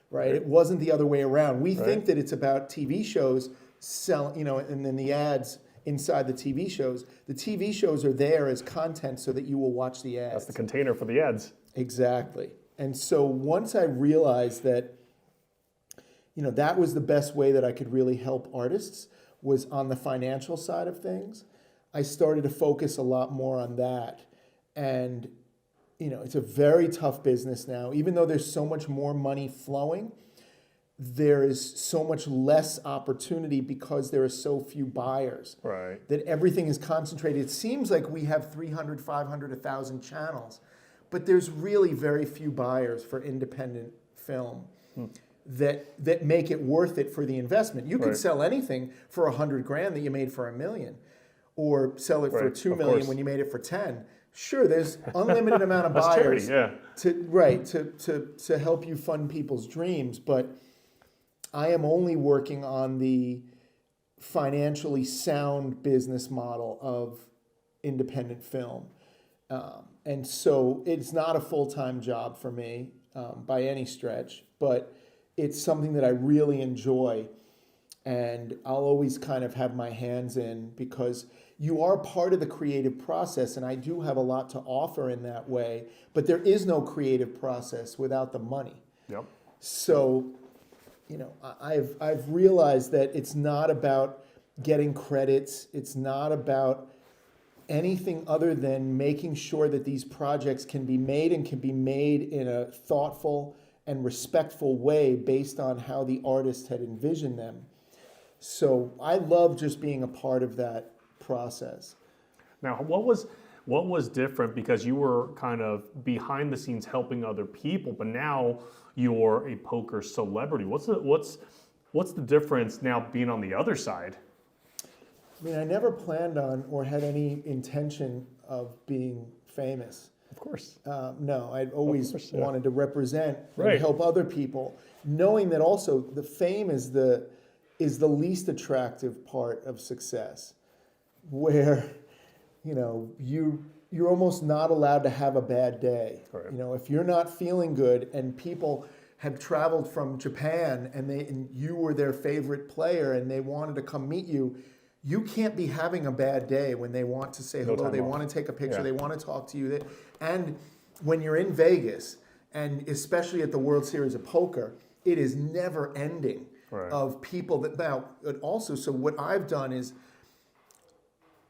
right? It wasn't the other way around. We think that it's about TV shows sell, and then the ads inside the TV shows. The TV shows are there as content so that you will watch the ads. That's the container for the ads. Exactly. And so once I realized that, that was the best way that I could really help artists was on the financial side of things, I started to focus a lot more on that. And, it's a very tough business now. Even though there's so much more money flowing, there is so much less opportunity because there are so few buyers. Right. That everything is concentrated. It seems like we have 300, 500, 1,000 channels, but there's really very few buyers for independent film that make it worth it for the investment. You could sell anything for $100,000 that you made for $1 million, or sell it for $2 million when you made it for 10. Sure, there's unlimited amount of buyers to help you fund people's dreams, but I am only working on the financially sound business model of independent film. And so it's not a full-time job for me by any stretch, but it's something that I really enjoy, and I'll always kind of have my hands in because you are part of the creative process, and I do have a lot to offer in that way, but there is no creative process without the money. Yep. So, I've realized that it's not about getting credits. It's not about anything other than making sure that these projects can be made and can be made in a thoughtful and respectful way based on how the artist had envisioned them. So I love just being a part of that process. Now, what was different, because you were kind of behind the scenes helping other people, but now you're a poker celebrity. What's the difference now being on the other side? I mean, I never planned on or had any intention of being famous. Of course. No, I'd always wanted to represent and help other people, knowing that also the fame is the least attractive part of success, where you're almost not allowed to have a bad day. Right. If you're not feeling good and people had traveled from Japan and you were their favorite player and they wanted to come meet you, you can't be having a bad day when they want to say hello, they want to take a picture, they want to talk to you. And when you're in Vegas, and especially at the World Series of Poker, it is never ending of people that now also. So what I've done is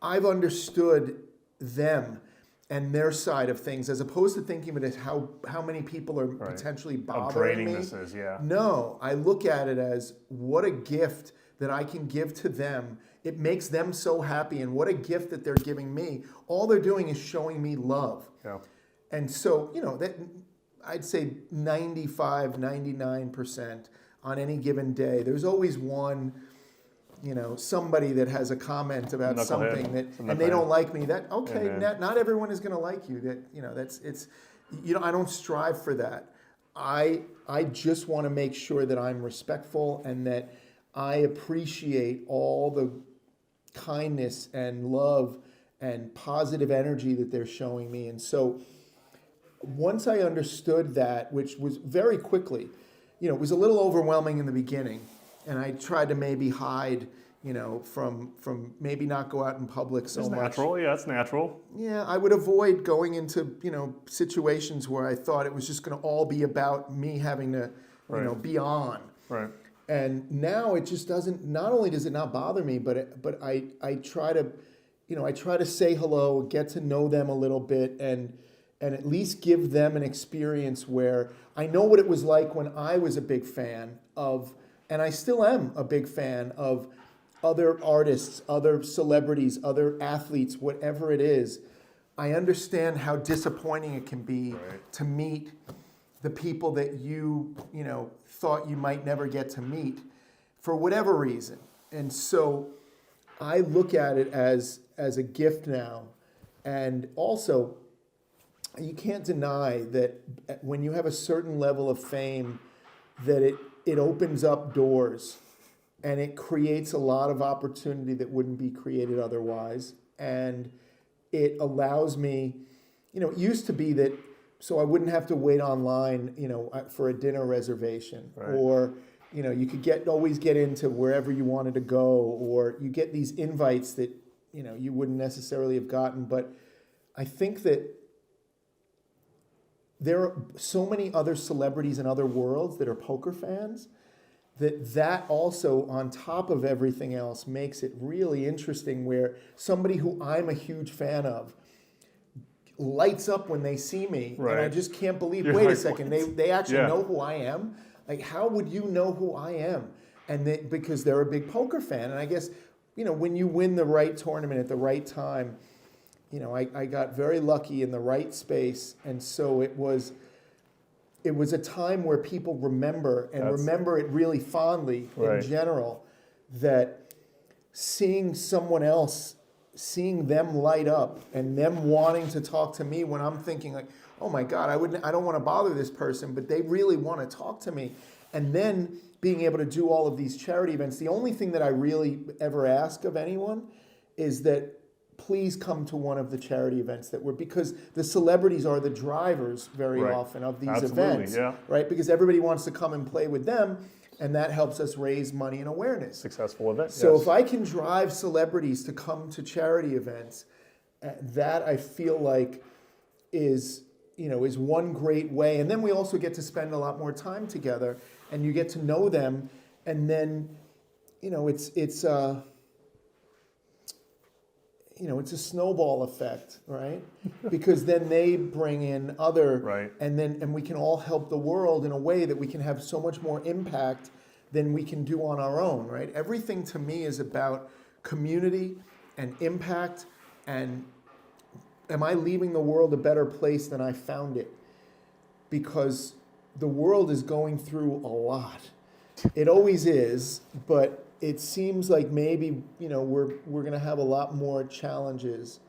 I've understood them and their side of things, as opposed to thinking of it as how many people are potentially bothering me. This is, No, I look at it as what a gift that I can give to them. It makes them so happy, and what a gift that they're giving me. All they're doing is showing me love. Yeah. And so, that I'd say 95, 99% on any given day. There's always one, somebody that has a comment about something and they don't like me. Not everyone is going to like you. I don't strive for that. I just want to make sure that I'm respectful and that I appreciate all the kindness and love and positive energy that they're showing me. And so once I understood that, which was very quickly, it was a little overwhelming in the beginning, and I tried to maybe hide, from maybe not go out in public so much. That's natural. Yeah, that's natural. Yeah, I would avoid going into, situations where I thought it was just going to all be about me having to, be on. Right. And now it just doesn't. Not only does it not bother me, but I try to, say hello, get to know them a little bit, and at least give them an experience where I know what it was like when I was a big fan of, and I still am a big fan of other artists, other celebrities, other athletes, whatever it is. I understand how disappointing it can be to meet the people that you thought you might never get to meet for whatever reason. And so I look at it as a gift now. And also, you can't deny that when you have a certain level of fame, that it opens up doors and it creates a lot of opportunity that wouldn't be created otherwise. And it allows me, it used to be that so I wouldn't have to wait online, for a dinner reservation, or, you could always get into wherever you wanted to go, or you get these invites that you wouldn't necessarily have gotten. But I think that there are so many other celebrities in other worlds that are poker fans that also, on top of everything else, makes it really interesting, where somebody who I'm a huge fan of lights up when they see me, and I just can't believe, You're wait like, a second, they actually know who I am? Like, how would you know who I am? And because they're a big poker fan. And I guess, when you win the right tournament at the right time, I got very lucky in the right space. And so it was a time where people remember it really fondly in general, that seeing someone else, seeing them light up and them wanting to talk to me when I'm thinking like, oh my God, I don't want to bother this person, but they really want to talk to me. And then being able to do all of these charity events. The only thing that I really ever ask of anyone is that please come to one of the charity events because the celebrities are the drivers very often of these events, right? Because everybody wants to come and play with them, and that helps us raise money and awareness. Successful event. So if I can drive celebrities to come to charity events, that I feel like is one great way. And then we also get to spend a lot more time together, and you get to know them, and then it's a snowball effect, right? Because then they bring in other, and we can all help the world in a way that we can have so much more impact than we can do on our own, right? Everything to me is about community and impact, and am I leaving the world a better place than I found it? Because the world is going through a lot. It always is, but it seems like maybe we're going to have a lot more challenges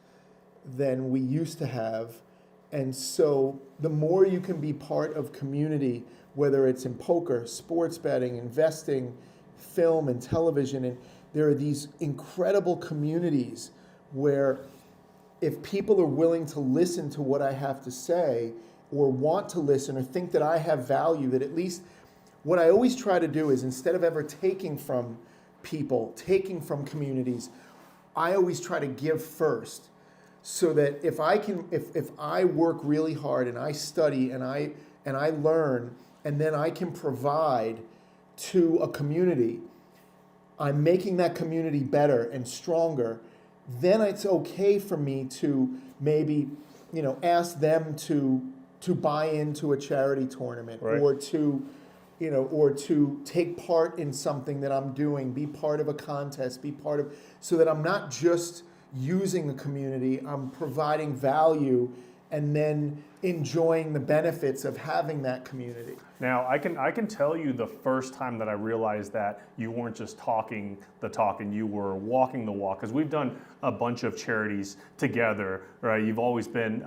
than we used to have. And so the more you can be part of community, whether it's in poker, sports betting, investing, film and television, and there are these incredible communities where if people are willing to listen to what I have to say, or want to listen, or think that I have value, that at least what I always try to do is, instead of ever taking from people, taking from communities, I always try to give first, so that if I work really hard and I study and I learn, and then I can provide to a community, I'm making that community better and stronger. Then it's okay for me to maybe ask them to buy into a charity tournament, or to take part in something that I'm doing, be part of a contest, so that I'm not just using the community, I'm providing value and then enjoying the benefits of having that community. Now, I can tell you the first time that I realized that you weren't just talking the talk and you were walking the walk, because we've done a bunch of charities together, right? You've always been,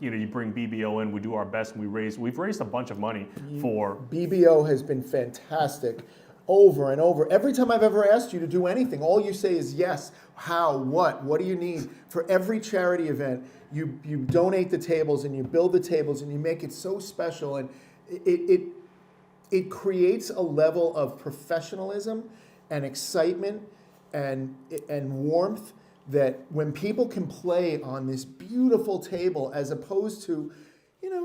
you bring BBO in, we do our best, and we've raised a bunch of money for... BBO has been fantastic over and over. Every time I've ever asked you to do anything, all you say is yes, how, what do you need? For every charity event, you donate the tables and you build the tables and you make it so special, and it creates a level of professionalism and excitement and warmth that when people can play on this beautiful table, as opposed to,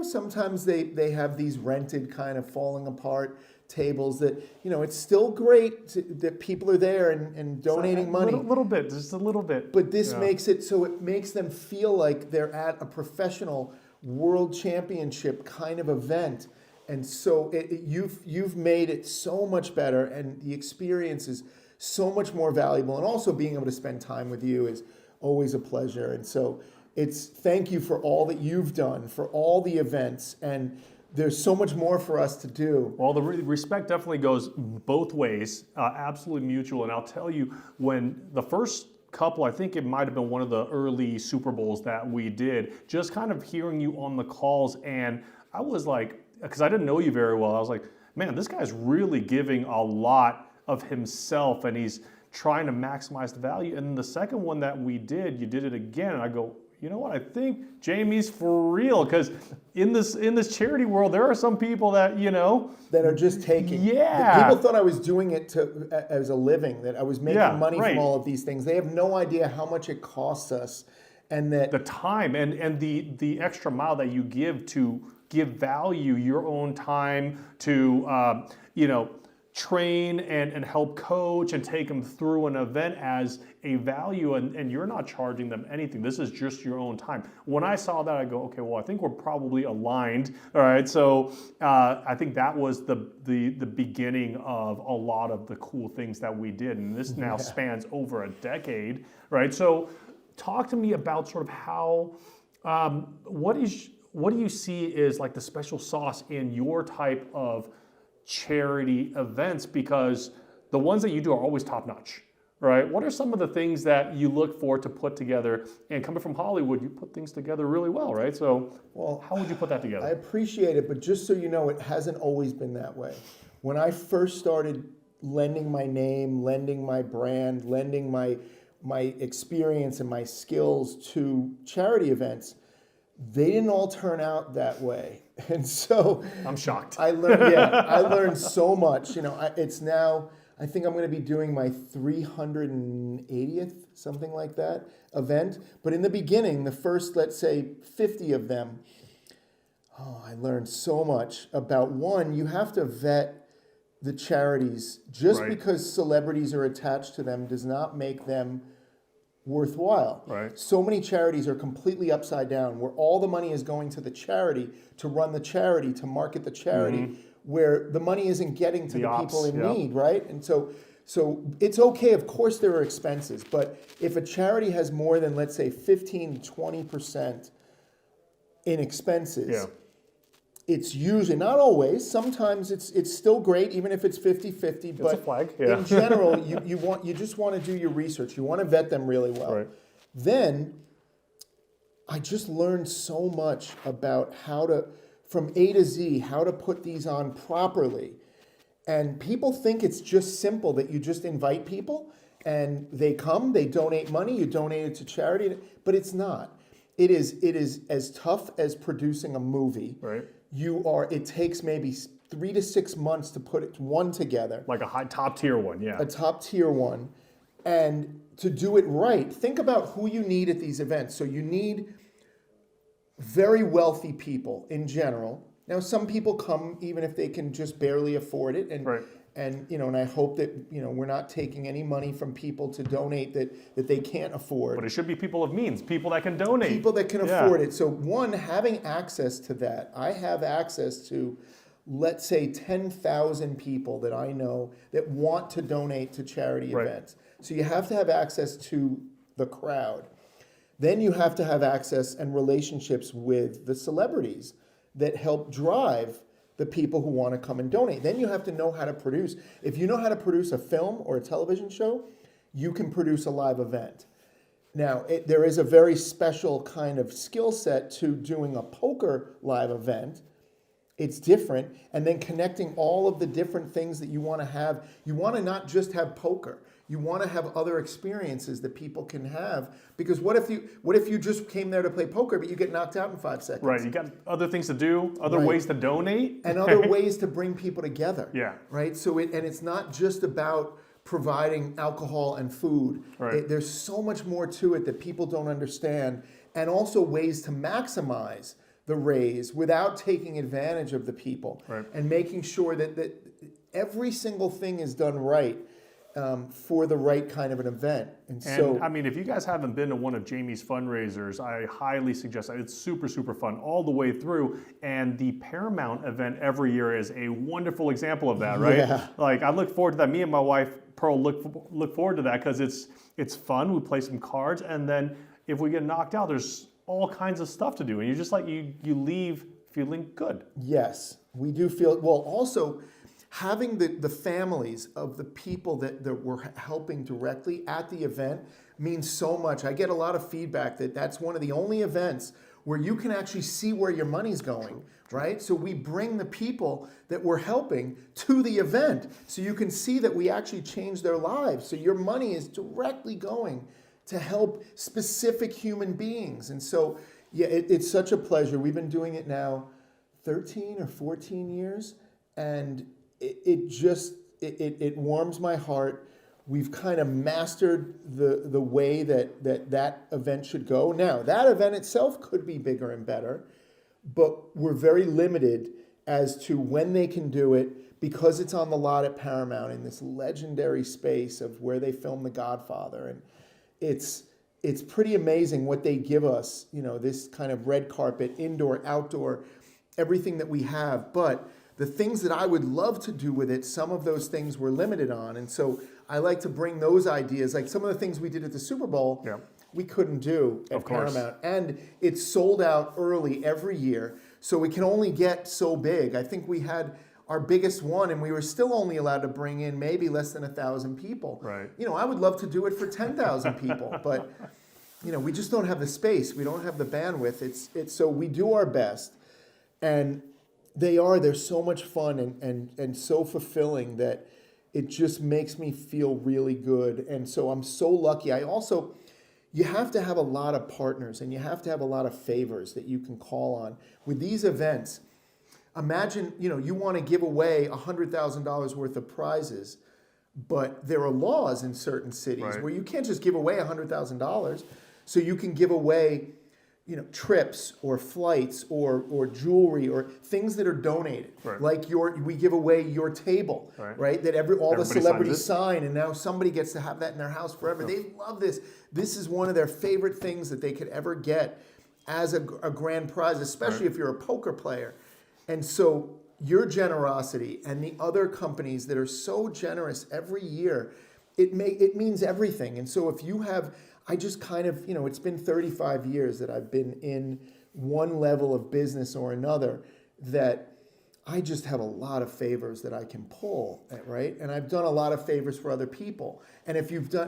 sometimes they have these rented kind of falling apart tables that, it's still great that people are there and donating money. Little bit, just a little bit. But this makes it so it makes them feel like they're at a professional world championship kind of event. And so you've made it so much better, and the experience is so much more valuable. And also being able to spend time with you is always a pleasure. And so thank you for all that you've done, for all the events, and there's so much more for us to do. Well, the respect definitely goes both ways, absolutely mutual. And I'll tell you, when the first couple, I think it might have been one of the early Super Bowls that we did, just kind of hearing you on the calls, and I was like, because I didn't know you very well, I was like, man, this guy's really giving a lot of himself, and he's trying to maximize the value. And the second one that we did, you did it again, and I go, you know what, I think Jamie's for real, because in this charity world, there are some people that, that are just taking. Yeah. People thought I was doing it as a living, that I was making money right. from all of these things. They have no idea how much it costs us, and that the time and the extra mile that you give value, your own time to train and help coach and take them through an event as a value, and you're not charging them anything. This is just your own time. When I saw that, I go, okay, well, I think we're probably aligned. All right, so I think that was the beginning of a lot of the cool things that we did, and this now spans over a decade, right? So talk to me about sort of how, what do you see is like the special sauce in your type of charity events, because the ones that you do are always top notch, right? What are some of the things that you look for to put together? And coming from Hollywood, you put things together really well, right? So how would you put that together? I appreciate it, but just so you know, it hasn't always been that way. When I first started lending my name, lending my brand, lending my experience and my skills to charity events, they didn't all turn out that way. And so I'm shocked. I learned so much. It's now, I think I'm going to be doing my 380th, something like that, event. But in the beginning, the first, let's say, 50 of them, I learned so much about, one, you have to vet the charities. Just because celebrities are attached to them does not make them worthwhile. Right. So many charities are completely upside down, where all the money is going to the charity, to run the charity, to market the charity, where the money isn't getting to the people in need, right? And so it's okay, of course there are expenses, but if a charity has more than, let's say, 15 to 20% in expenses, it's usually, not always, sometimes it's still great, even if it's 50-50, but a flag, in general, you just want to do your research. You want to vet them really well. Right. Then, I just learned so much about how to, from A to Z, how to put these on properly. And people think it's just simple, that you just invite people, and they come, they donate money, you donate it to charity, but it's not. It is as tough as producing a movie. Right. It takes maybe 3 to 6 months to put one together. Like a high top tier one, A top tier one. And to do it right, think about who you need at these events. So you need very wealthy people in general. Now, some people come even if they can just barely afford it. And I hope that, we're not taking any money from people to donate that they can't afford. But it should be people of means, people that can donate. People that can afford it. So one, having access to that. I have access to, let's say, 10,000 people that I know that want to donate to charity events. So you have to have access to the crowd. Then you have to have access and relationships with the celebrities that help drive the people who want to come and donate. Then you have to know how to produce. If you know how to produce a film or a television show, you can produce a live event. Now, there is a very special kind of skill set to doing a poker live event. It's different. And then connecting all of the different things that you want to have. You want to not just have poker. You want to have other experiences that people can have, because what if you just came there to play poker, but you get knocked out in 5 seconds? Right, you got other things to do, other ways to donate. And other ways to bring people together. Yeah. Right? So it's not just about providing alcohol and food. Right. There's so much more to it that people don't understand, and also ways to maximize the raise without taking advantage of the people. Right. And making sure that every single thing is done right. For the right kind of an event. And so, I mean, if you guys haven't been to one of Jamie's fundraisers, I highly suggest that. It's super, super fun all the way through. And the Paramount event every year is a wonderful example of that, right? Yeah. Like, I look forward to that. Me and my wife, Pearl, look forward to that because it's fun. We play some cards, and then if we get knocked out, there's all kinds of stuff to do. And you're just like, you leave feeling good. Yes, we do feel, well, also, having the families of the people that we're helping directly at the event means so much. I get a lot of feedback that that's one of the only events where you can actually see where your money's going, right? So we bring the people that we're helping to the event so you can see that we actually change their lives. So your money is directly going to help specific human beings. And so, yeah, it's such a pleasure. We've been doing it now 13 or 14 years, and it warms my heart. We've kind of mastered the way that event should go. Now, that event itself could be bigger and better, but we're very limited as to when they can do it because it's on the lot at Paramount in this legendary space of where they filmed The Godfather. And it's pretty amazing what they give us, this kind of red carpet, indoor, outdoor, everything that we have. But the things that I would love to do with it, some of those things we're limited on. And so I like to bring those ideas, like some of the things we did at the Super Bowl, we couldn't do at Paramount. And it's sold out early every year, so we can only get so big. I think we had our biggest one, and we were still only allowed to bring in maybe less than 1,000 people. Right. I would love to do it for 10,000 people, but we just don't have the space. We don't have the bandwidth. It's so we do our best, and they're so much fun and so fulfilling that it just makes me feel really good. And so I'm so lucky. You have to have a lot of partners, and you have to have a lot of favors that you can call on with these events. Imagine, you want to give away $100,000 worth of prizes, but there are laws in certain cities where you can't just give away $100,000. So you can give away, trips or flights or jewelry or things that are donated. Right. Like we give away your table, right? That all the celebrities sign, and now somebody gets to have that in their house forever. They love this. This is one of their favorite things that they could ever get as a grand prize, especially if you're a poker player. And so your generosity and the other companies that are so generous every year, it means everything. And so if you have, I just kind of, it's been 35 years that I've been in one level of business or another, that I just have a lot of favors that I can pull, right? And I've done a lot of favors for other people. And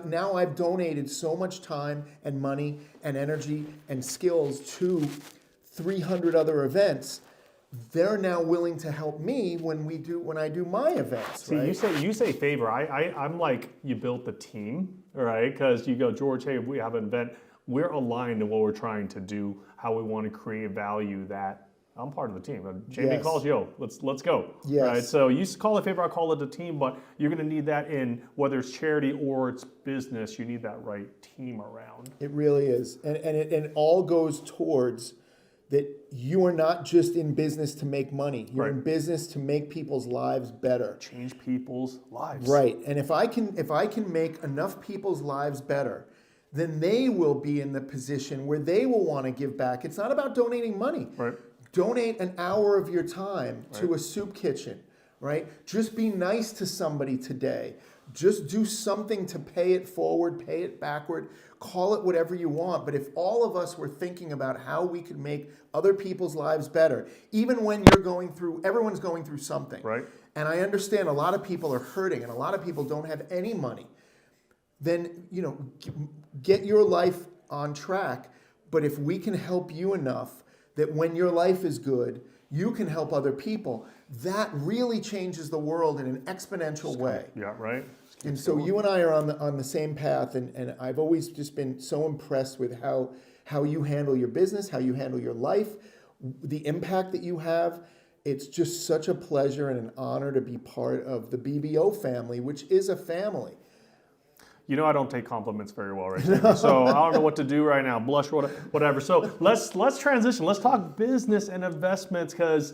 now I've donated so much time and money and energy and skills to 300 other events. They're now willing to help me when I do my events. See, right? you say favor. I'm like, you built the team, right? Because you go, George, hey, we have an event. We're aligned to what we're trying to do, how we want to create value. That I'm part of the team. Jamie calls, let's go. Yes. Right. So you call it favor, I call it a team. But you're going to need that in whether it's charity or it's business. You need that right team around. It really is, and it all goes towards that you are not just in business to make money. You're in business to make people's lives better. Change people's lives. Right. And if I can make enough people's lives better, then they will be in the position where they will want to give back. It's not about donating money. Right. Donate an hour of your time to a soup kitchen, right? Just be nice to somebody today. Just do something to pay it forward, pay it backward, call it whatever you want. But if all of us were thinking about how we could make other people's lives better, even when everyone's going through something. Right. And I understand a lot of people are hurting and a lot of people don't have any money. Then, get your life on track. But if we can help you enough that when your life is good, you can help other people, that really changes the world in an exponential way. Yeah, right. And so you and I are on the same path, and I've always just been so impressed with how you handle your business, how you handle your life, the impact that you have. It's just such a pleasure and an honor to be part of the BBO family, which is a family. I don't take compliments very well right now, so I don't know what to do right now. Blush, whatever. So let's transition. Let's talk business and investments, because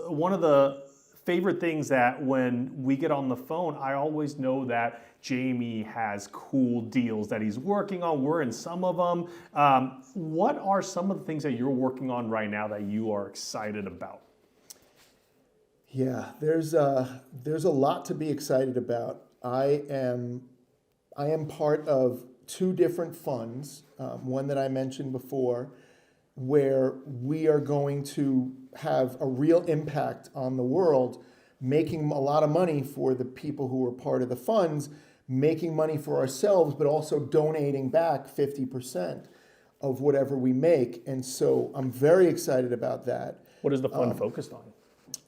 one of the favorite things that when we get on the phone, I always know that Jamie has cool deals that he's working on. We're in some of them. What are some of the things that you're working on right now that you are excited about? Yeah, there's a lot to be excited about. I am part of two different funds, one that I mentioned before, where we are going to have a real impact on the world, making a lot of money for the people who are part of the funds, making money for ourselves, but also donating back 50% of whatever we make. And so I'm very excited about that. What is the fund focused on?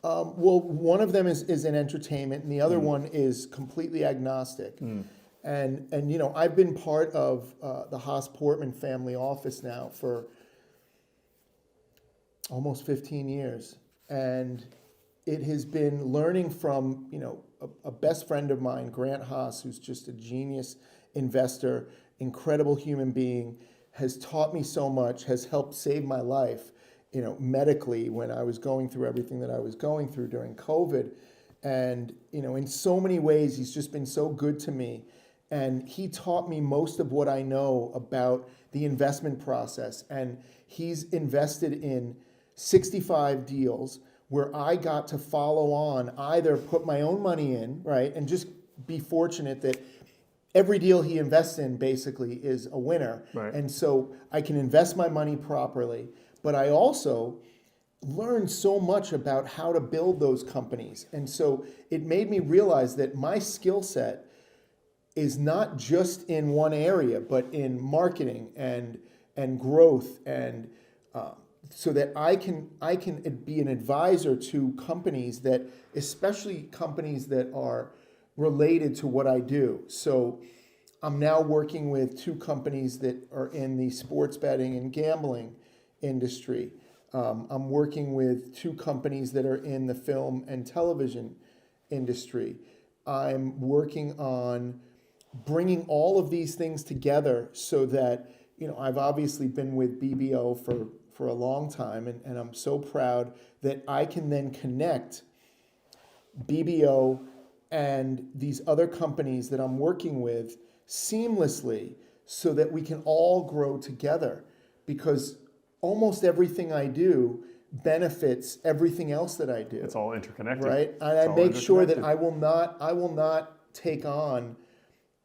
Well, one of them is in entertainment, and the other one is completely agnostic. And you know, I've been part of the Haas Portman family office now for almost 15 years. And it has been learning from, you know, a best friend of mine, Grant Haas, who's just a genius investor, incredible human being, has taught me so much, has helped save my life, you know, medically when I was going through everything that I was going through during COVID. And, you know, in so many ways, he's just been so good to me. And he taught me most of what I know about the investment process. And he's invested in 65 deals where I got to follow on, either put my own money in, right, and just be fortunate that every deal he invests in basically is a winner. Right. And so I can invest my money properly, but I also learned so much about how to build those companies. And so it made me realize that my skill set is not just in one area, but in marketing and growth, and so that I can be an advisor to companies that, especially companies that are related to what I do. So I'm now working with 2 companies that are in the sports betting and gambling industry. I'm working with 2 companies that are in the film and television industry. I'm working on bringing all of these things together so that, you know, I've obviously been with BBO for a long time, and I'm so proud that I can then connect BBO and these other companies that I'm working with seamlessly so that we can all grow together, because almost everything I do benefits everything else that I do. It's all interconnected. Right? And I make sure that I will not take on,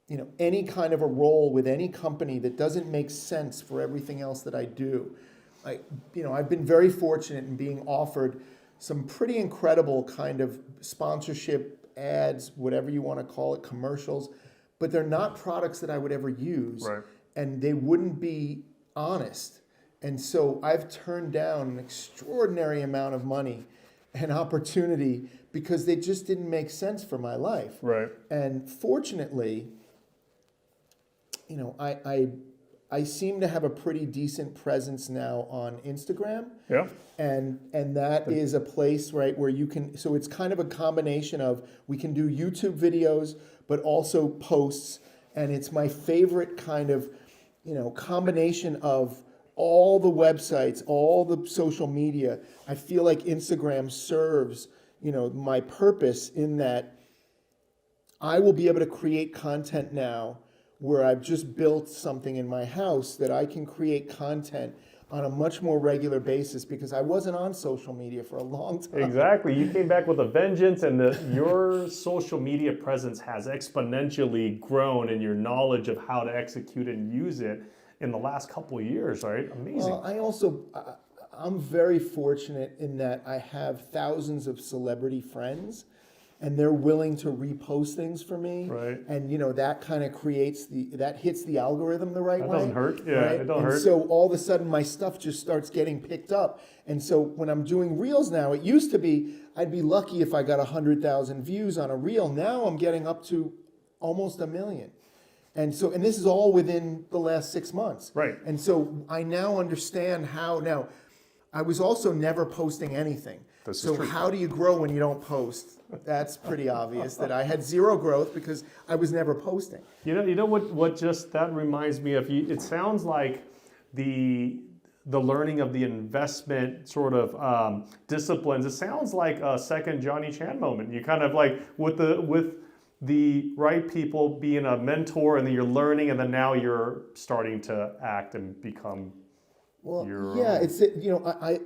you know, any kind of a role with any company that doesn't make sense for everything else that I do. I've been very fortunate in being offered some pretty incredible kind of sponsorship ads, whatever you want to call it, commercials, but they're not products that I would ever use, Right. and they wouldn't be honest. And so I've turned down an extraordinary amount of money and opportunity because they just didn't make sense for my life. Right. And fortunately, you know, I seem to have a pretty decent presence now on Instagram. Yeah. And that is a place, right, where you can, so it's kind of a combination of, we can do YouTube videos, but also posts. And it's my favorite kind of, you know, combination of all the websites, all the social media. I feel like Instagram serves, you know, my purpose in that I will be able to create content now where I've just built something in my house that I can create content on a much more regular basis, because I wasn't on social media for a long time. Exactly. You came back with a vengeance, and your social media presence has exponentially grown in your knowledge of how to execute and use it in the last couple of years, right? Amazing. Well, I'm very fortunate in that I have thousands of celebrity friends, and they're willing to repost things for me. Right. And, you know, that kind of that hits the algorithm the right way. That doesn't hurt. Yeah, right? it don't and hurt. So all of a sudden my stuff just starts getting picked up. And so when I'm doing reels now, it used to be, I'd be lucky if I got 100,000 views on a reel. Now I'm getting up to almost 1 million. And this is all within the last 6 months. Right. And so I now understand how. Now, I was also never posting anything. So how do you grow when you don't post? That's pretty obvious that I had zero growth because I was never posting. You know what just that reminds me of? It sounds like the learning of the investment sort of disciplines. It sounds like a second Johnny Chan moment. You kind of like with the right people being a mentor, and then you're learning, and then now you're starting to act and become. Well, yeah,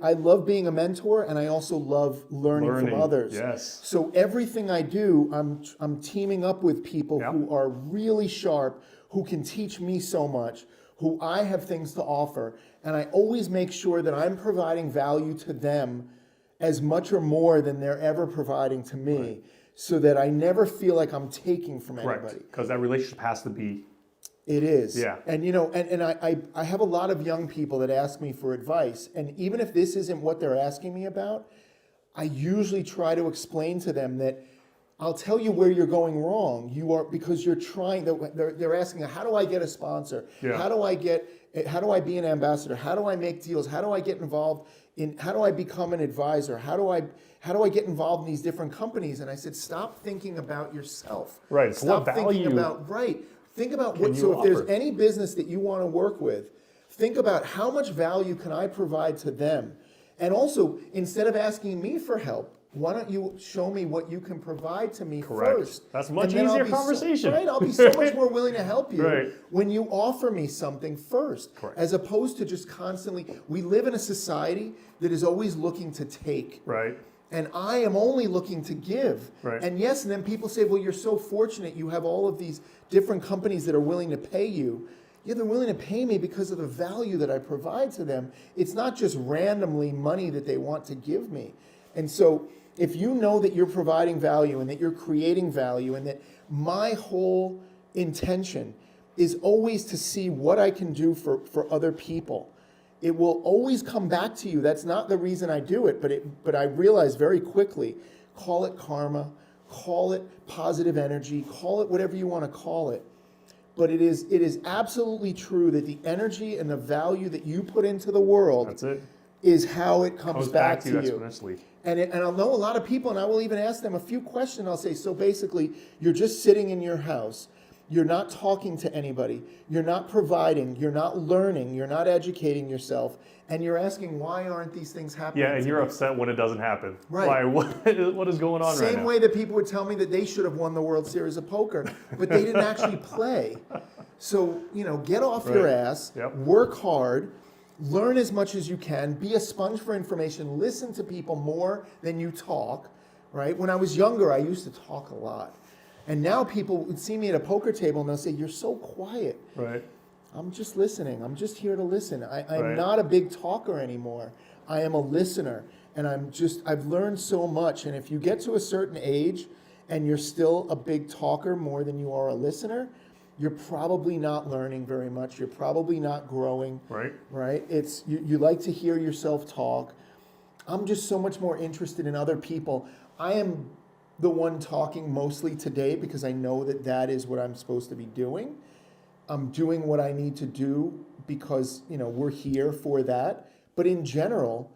I love being a mentor, and I also love learning from others. Yes. So everything I do, I'm teaming up with people who are really sharp, who can teach me so much, who I have things to offer, and I always make sure that I'm providing value to them as much or more than they're ever providing to me, right, so that I never feel like I'm taking from anybody. Because that relationship has to be. It is. Yeah. And and I have a lot of young people that ask me for advice. And even if this isn't what they're asking me about, I usually try to explain to them that I'll tell you where you're going wrong. You are, because you're trying. They're asking, how do I get a sponsor? Yeah. How do I be an ambassador? How do I make deals? How do I get involved in? How do I become an advisor? How do I get involved in these different companies? And I said, stop thinking about yourself. Right. So Stop what thinking value about Think about can what. So you if there's offer? any business that you want to work with, think about how much value can I provide to them, and also instead of asking me for help, why don't you show me what you can provide to me Correct. first? That's a much And then I'll easier be conversation. right? I'll be so much more willing to help you Right. when you offer me something first, Correct. as opposed to just constantly. We live in a society that is always looking to take. Right. And I am only looking to give. Right. And yes, and then people say, well, you're so fortunate. You have all of these different companies that are willing to pay you. Yeah, they're willing to pay me because of the value that I provide to them. It's not just randomly money that they want to give me. And so if you know that you're providing value and that you're creating value and that my whole intention is always to see what I can do for other people, it will always come back to you. That's not the reason I do it, but I realize very quickly, call it karma, call it positive energy, call it whatever you want to call it. But it is absolutely true that the energy and the value that you put into the world That's it. is how it comes back to you. exponentially. And I'll know a lot of people, and I will even ask them a few questions. I'll say, so basically, you're just sitting in your house. You're not talking to anybody. You're not providing. You're not learning. You're not educating yourself. And you're asking, why aren't these things happening? Yeah, and to you're me? upset when it doesn't happen. Right. Why? What is going on right Same now? way that people would tell me that they should have won the World Series of Poker, but they didn't actually play. So, get off your Right. ass, Yep. work hard, learn as much as you can, be a sponge for information, listen to people more than you talk, right? When I was younger, I used to talk a lot. And now people would see me at a poker table and they'll say, you're so quiet. Right. I'm just listening. I'm just here to listen. I'm Right. not a big talker anymore. I am a listener. And I've learned so much. And if you get to a certain age and you're still a big talker more than you are a listener, you're probably not learning very much. You're probably not growing. Right. Right? It's you like to hear yourself talk. I'm just so much more interested in other people. I am the one talking mostly today because I know that is what I'm supposed to be doing. I'm doing what I need to do because, we're here for that. But in general,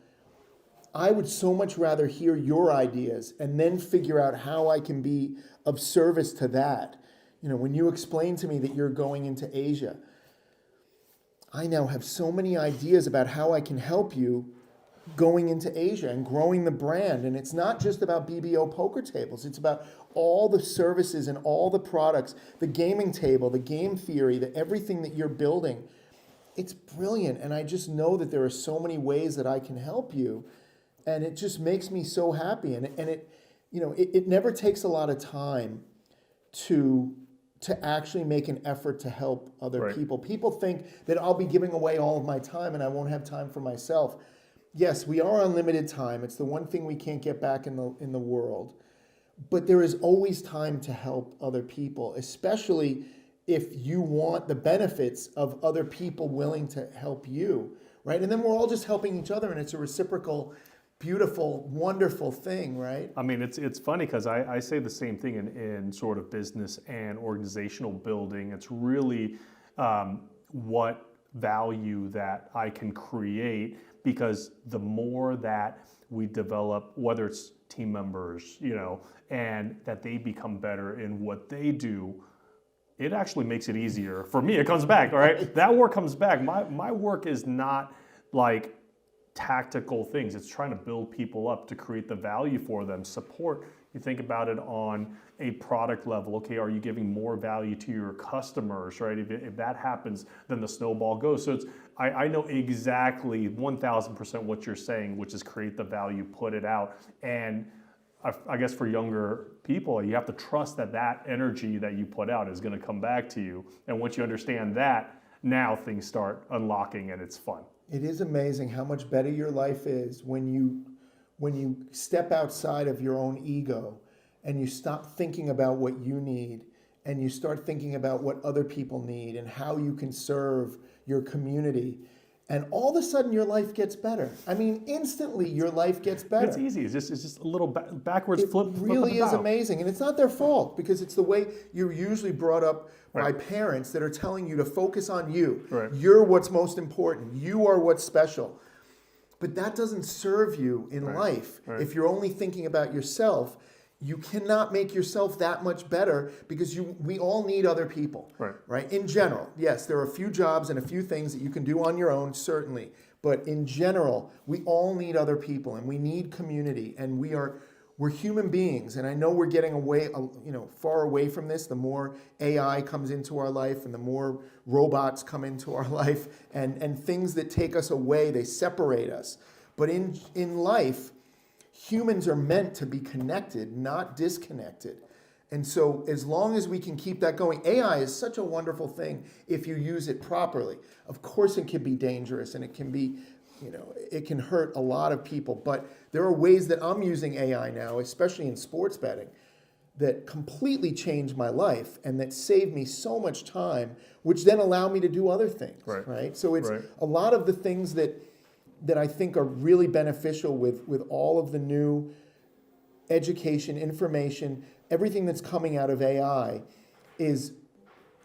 I would so much rather hear your ideas and then figure out how I can be of service to that. When you explain to me that you're going into Asia, I now have so many ideas about how I can help you going into Asia and growing the brand. And it's not just about BBO poker tables. It's about all the services and all the products, the gaming table, the game theory, everything that you're building. It's brilliant. And I just know that there are so many ways that I can help you. And it just makes me so happy. And it never takes a lot of time to actually make an effort to help other Right. people. People think that I'll be giving away all of my time and I won't have time for myself. Yes, we are on limited time. It's the one thing we can't get back in the world. But there is always time to help other people, especially if you want the benefits of other people willing to help you, right? And then we're all just helping each other, and it's a reciprocal, beautiful, wonderful thing, right? I mean, it's funny because I say the same thing in sort of business and organizational building. It's really what value that I can create, because the more that we develop, whether it's team members, and that they become better in what they do, it actually makes it easier. For me, it comes back, all right? That work comes back. My work is not like tactical things. It's trying to build people up to create the value for them, support. You think about it on a product level. Okay, are you giving more value to your customers, right? If that happens, then the snowball goes. So I know exactly 1000% what you're saying, which is create the value, put it out. And I guess for younger people, you have to trust that energy that you put out is going to come back to you. And once you understand that, now things start unlocking and it's fun. It is amazing how much better your life is when you step outside of your own ego and you stop thinking about what you need and you start thinking about what other people need and how you can serve your community. And all of a sudden your life gets better. I mean, instantly your life gets better. It's easy. It's just a little backwards It flip. really flip is amazing. And it's not their fault, because it's the way you're usually brought up by Right. parents that are telling you to focus on you. Right. You're what's most important. You are what's special. But that doesn't serve you in Right. life. Right. If you're only thinking about yourself, you cannot make yourself that much better, because we all need other people. Right? In general, yes, there are a few jobs and a few things that you can do on your own, certainly. But in general, we all need other people, and we need community, and we're human beings. And I know we're getting far away from this. The more AI comes into our life, and the more robots come into our life, and things that take us away, they separate us. But in life, humans are meant to be connected, not disconnected. And so as long as we can keep that going, AI is such a wonderful thing if you use it properly. Of course it can be dangerous, and it can be, it can hurt a lot of people. But there are ways that I'm using AI now, especially in sports betting, that completely changed my life and that saved me so much time, which then allow me to do other things. Right? So it's a lot of the things that I think are really beneficial with all of the new education, information, everything that's coming out of AI is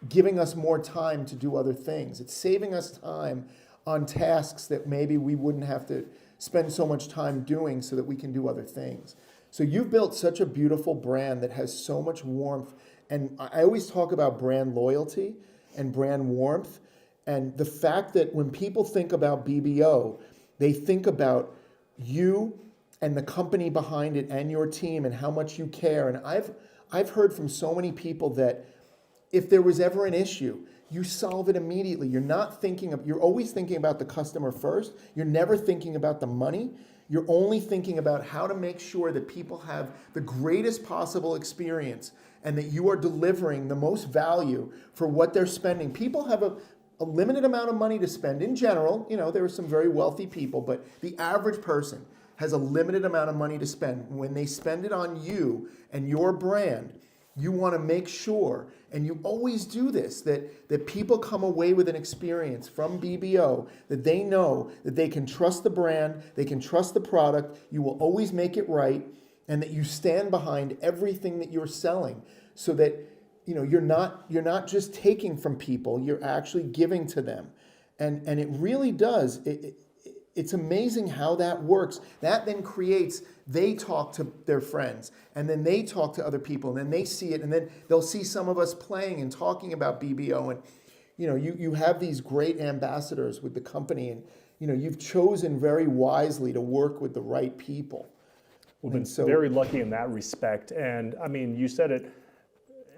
giving us more time to do other things. It's saving us time on tasks that maybe we wouldn't have to spend so much time doing, so that we can do other things. So you've built such a beautiful brand that has so much warmth. And I always talk about brand loyalty and brand warmth. And the fact that when people think about BBO, they think about you and the company behind it and your team and how much you care. And I've heard from so many people that if there was ever an issue, you solve it immediately. You're always thinking about the customer first. You're never thinking about the money. You're only thinking about how to make sure that people have the greatest possible experience, and that you are delivering the most value for what they're spending. People have a limited amount of money to spend in general. There are some very wealthy people, but the average person has a limited amount of money to spend. When they spend it on you and your brand, you want to make sure, and you always do this, that people come away with an experience from BBO that they know that they can trust the brand, they can trust the product, you will always make it right, and that you stand behind everything that you're selling, so that you're not just taking from people, you're actually giving to them. And it really does. It's amazing how that works. That then creates, they talk to their friends, and then they talk to other people, and then they see it, and then they'll see some of us playing and talking about BBO. And you have these great ambassadors with the company, and you've chosen very wisely to work with the right people. We've been very lucky in that respect. And I mean, you said it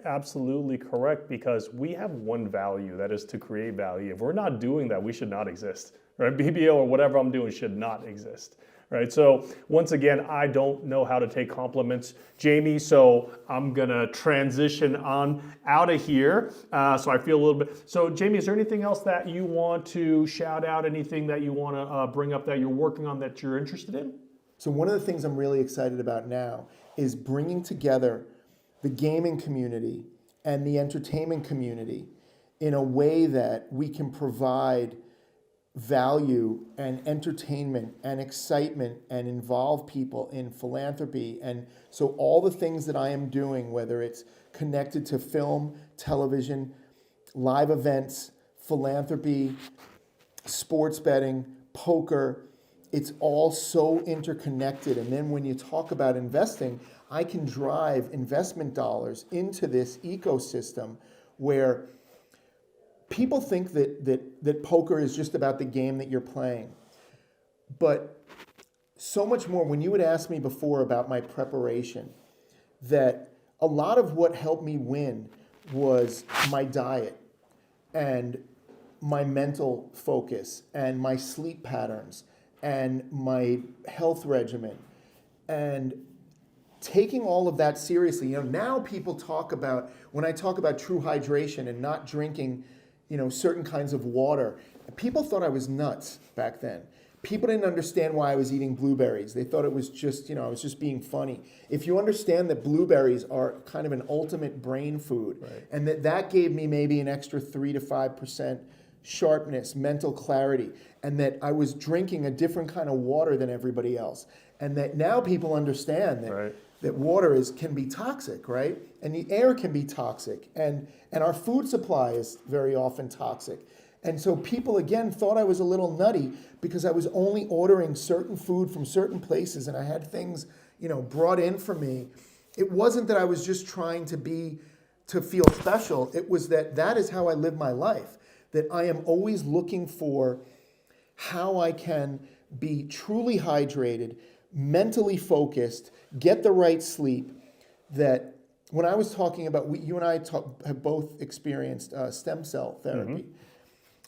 absolutely correct, because we have one value, that is to create value. If we're not doing that, we should not exist, right? BBO or whatever I'm doing should not exist, right? So once again, I don't know how to take compliments, Jamie, so I'm gonna transition on out of here. So I feel a little bit, so Jamie, is there anything else that you want to shout out, anything that you wanna bring up that you're working on that you're interested in? So one of the things I'm really excited about now is bringing together the gaming community and the entertainment community in a way that we can provide value and entertainment and excitement and involve people in philanthropy. And so all the things that I am doing, whether it's connected to film, television, live events, philanthropy, sports betting, poker, it's all so interconnected. And then when you talk about investing, I can drive investment dollars into this ecosystem where people think that poker is just about the game that you're playing. But so much more. When you had asked me before about my preparation, that a lot of what helped me win was my diet and my mental focus and my sleep patterns and my health regimen, and taking all of that seriously. Now people talk about, when I talk about true hydration and not drinking, certain kinds of water, people thought I was nuts back then. People didn't understand why I was eating blueberries. They thought it was just, I was just being funny. If you understand that blueberries are kind of an ultimate brain food, right, and that gave me maybe an extra 3 to 5% sharpness, mental clarity, and that I was drinking a different kind of water than everybody else. And that now people understand that, Right. that water can be toxic, right? And the air can be toxic. And our food supply is very often toxic. And so people, again, thought I was a little nutty because I was only ordering certain food from certain places and I had things, brought in for me. It wasn't that I was just trying to feel special. It was that is how I live my life. That I am always looking for how I can be truly hydrated, mentally focused, get the right sleep. That when I was talking about, you and I have both experienced stem cell therapy. Mm-hmm.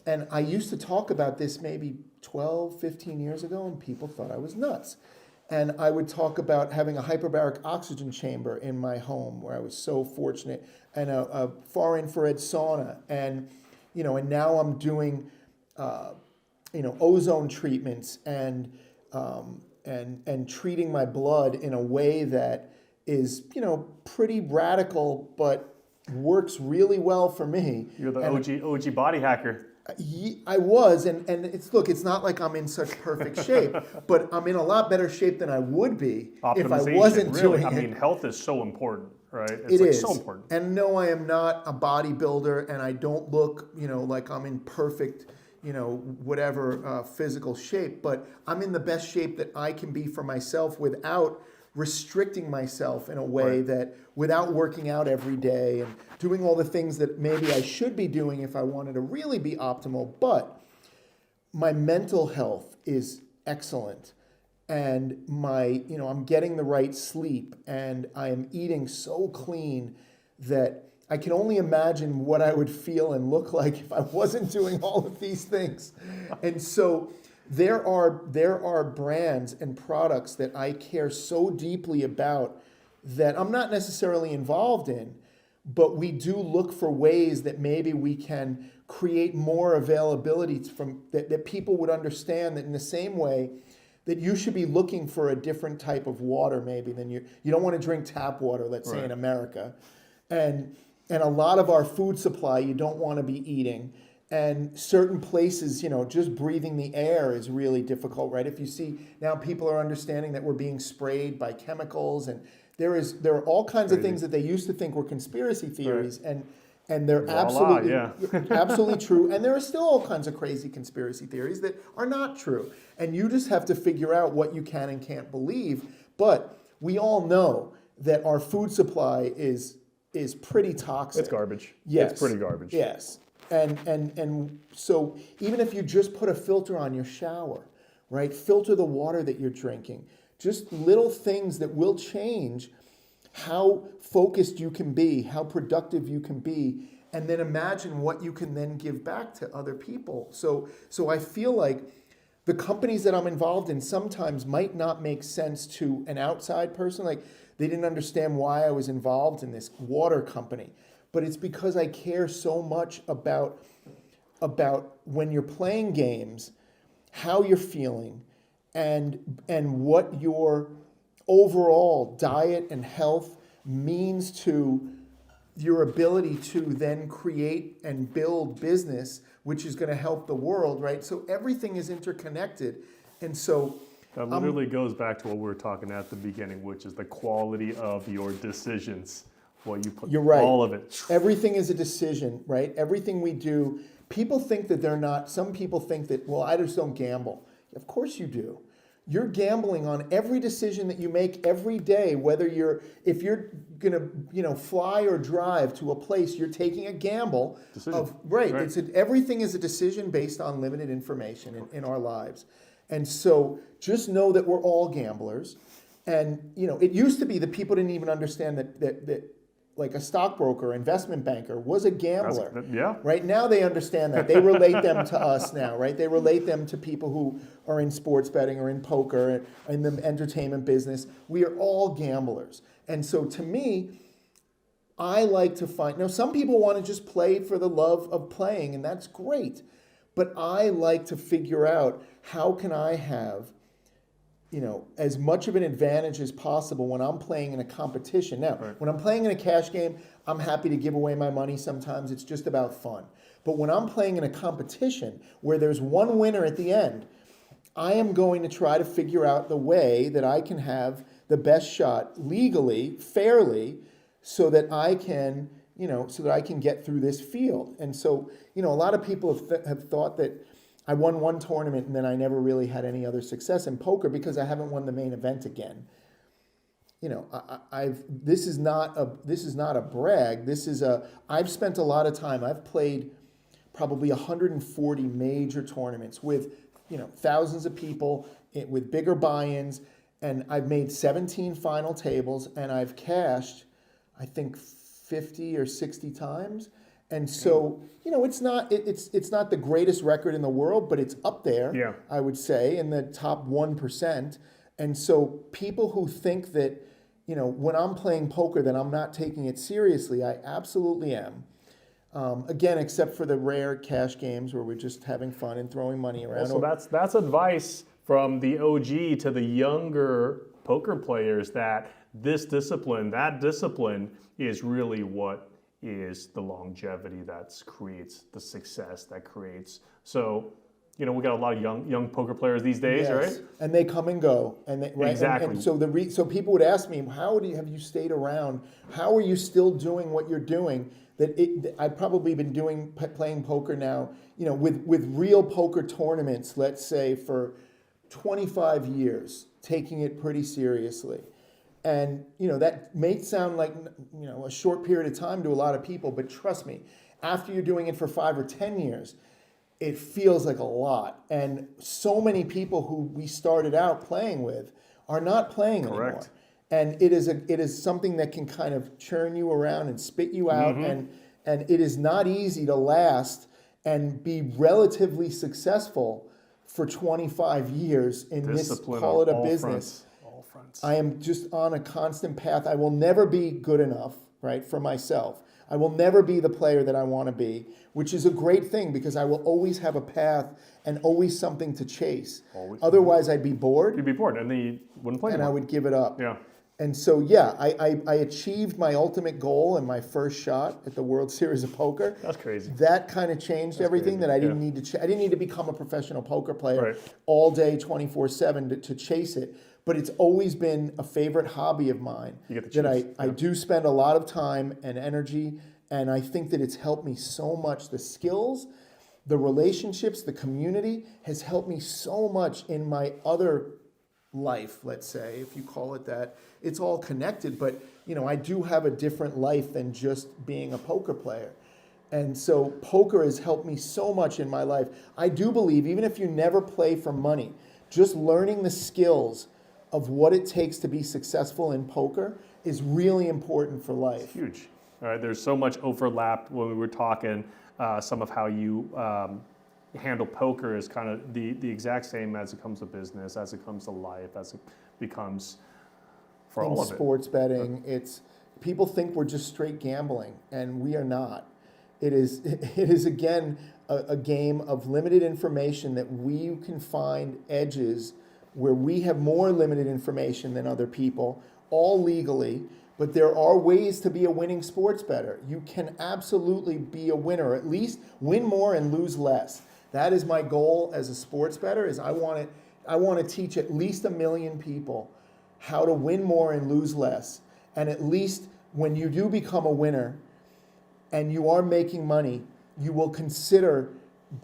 And I used to talk about this maybe 12, 15 years ago, and people thought I was nuts. And I would talk about having a hyperbaric oxygen chamber in my home, where I was so fortunate, and a far infrared sauna. And, and now I'm doing, ozone treatments and treating my blood in a way that is, pretty radical, but works really well for me. You're the OG body hacker. I was, and it's not like I'm in such perfect shape, but I'm in a lot better shape than I would be if I wasn't really. doing it. I mean, health is so important, right? It is so important. And no, I am not a bodybuilder, and I don't look, like I'm in perfect, whatever physical shape, but I'm in the best shape that I can be for myself without restricting myself in a way that without working out every day and doing all the things that maybe I should be doing if I wanted to really be optimal. But my mental health is excellent, and I'm getting the right sleep, and I am eating so clean that I can only imagine what I would feel and look like if I wasn't doing all of these things. And so there are brands and products that I care so deeply about that I'm not necessarily involved in, but we do look for ways that maybe we can create more availability that people would understand that in the same way that you should be looking for a different type of water maybe than you don't want to drink tap water, let's say in America. And a lot of our food supply you don't want to be eating. And certain places, just breathing the air is really difficult, right? If you see now people are understanding that we're being sprayed by chemicals, and there are all kinds of things that they used to think were conspiracy theories, and they're absolutely absolutely true. And there are still all kinds of crazy conspiracy theories that are not true. And you just have to figure out what you can and can't believe. But we all know that our food supply is pretty toxic. It's garbage. Yes. It's pretty garbage. Yes. And so even if you just put a filter on your shower, right? Filter the water that you're drinking. Just little things that will change how focused you can be, how productive you can be, and then imagine what you can then give back to other people. So I feel like the companies that I'm involved in sometimes might not make sense to an outside person. Like they didn't understand why I was involved in this water company. But it's because I care so much about when you're playing games, how you're feeling, and what your overall diet and health means to your ability to then create and build business, which is going to help the world, right? So everything is interconnected. And so that literally goes back to what we were talking at the beginning, which is the quality of your decisions. Well, you put you're right. All of it. Everything is a decision, right? Everything we do. People think that they're not. Some people think that, well, I just don't gamble. Of course you do. You're gambling on every decision that you make every day. If you're gonna, fly or drive to a place, you're taking a gamble. Decision. Right. Everything is a decision based on limited information in our lives, and so just know that we're all gamblers. And it used to be that people didn't even understand that like a stockbroker, investment banker was a gambler. Right now they understand that. They relate them to us now, right? They relate them to people who are in sports betting or in poker, in the entertainment business. We are all gamblers. And so to me, I like to find, some people want to just play for the love of playing, and that's great. But I like to figure out how can I have as much of an advantage as possible when I'm playing in a competition. Now, Right. when I'm playing in a cash game, I'm happy to give away my money sometimes. It's just about fun. But when I'm playing in a competition where there's one winner at the end, I am going to try to figure out the way that I can have the best shot legally, fairly, so that I can, get through this field. And so, a lot of people have thought that I won one tournament and then I never really had any other success in poker because I haven't won the main event again. This is not a brag. I've spent a lot of time. I've played probably 140 major tournaments with, thousands of people with bigger buy-ins, and I've made 17 final tables, and I've cashed, I think, 50 or 60 times. And so, it's not the greatest record in the world, but it's up there, Yeah. I would say, in the top 1%. And so people who think that, when I'm playing poker that I'm not taking it seriously, I absolutely am. Again, except for the rare cash games where we're just having fun and throwing money around. So that's advice from the OG to the younger poker players that this discipline, that discipline is really what is the longevity that creates the success that creates. So, we got a lot of young poker players these days, Yes. right? And they come and go, right? Exactly. And so so people would ask me, have you stayed around? How are you still doing what you're doing? I've probably been playing poker now, with real poker tournaments, let's say for 25 years, taking it pretty seriously. And, that may sound like, a short period of time to a lot of people, but trust me, after you're doing it for 5 or 10 years, it feels like a lot. And so many people who we started out playing with are not playing anymore. Correct. And it is something that can kind of churn you around and spit you out. And it is not easy to last and be relatively successful for 25 years in Discipline this, call it on a all business. All fronts. I am just on a constant path. I will never be good enough, right, for myself. I will never be the player that I want to be, which is a great thing because I will always have a path and always something to chase. Always. Otherwise, I'd be bored You'd be bored, and then you wouldn't play and I anymore. would give it up. Yeah. And so, yeah, I achieved my ultimate goal in my first shot at the World Series of Poker. That's crazy. That kind of changed everything. crazy, That I didn't yeah. need to. I didn't need to become a professional poker player Right. all day, 24/7 to chase it. But it's always been a favorite hobby of mine. You get the that chips, I yeah. do spend a lot of time and energy, and I think that it's helped me so much. The skills, the relationships, the community has helped me so much in my other life, let's say, if you call it that. It's all connected, but I do have a different life than just being a poker player. And so poker has helped me so much in my life. I do believe, even if you never play for money, just learning the skills of what it takes to be successful in poker is really important for life. Huge. All right, there's so much overlap when we were talking. Some of how you handle poker is kind of the exact same as it comes to business, as it comes to life, as it becomes for In all of it. sports betting, it's people think we're just straight gambling, and we are not. It is again a game of limited information that we can find edges where we have more limited information than other people, all legally. But there are ways to be a winning sports bettor. You can absolutely be a winner, at least win more and lose less. That is my goal as a sports bettor. Is I want to teach at least 1 million people how to win more and lose less. And at least when you do become a winner and you are making money, you will consider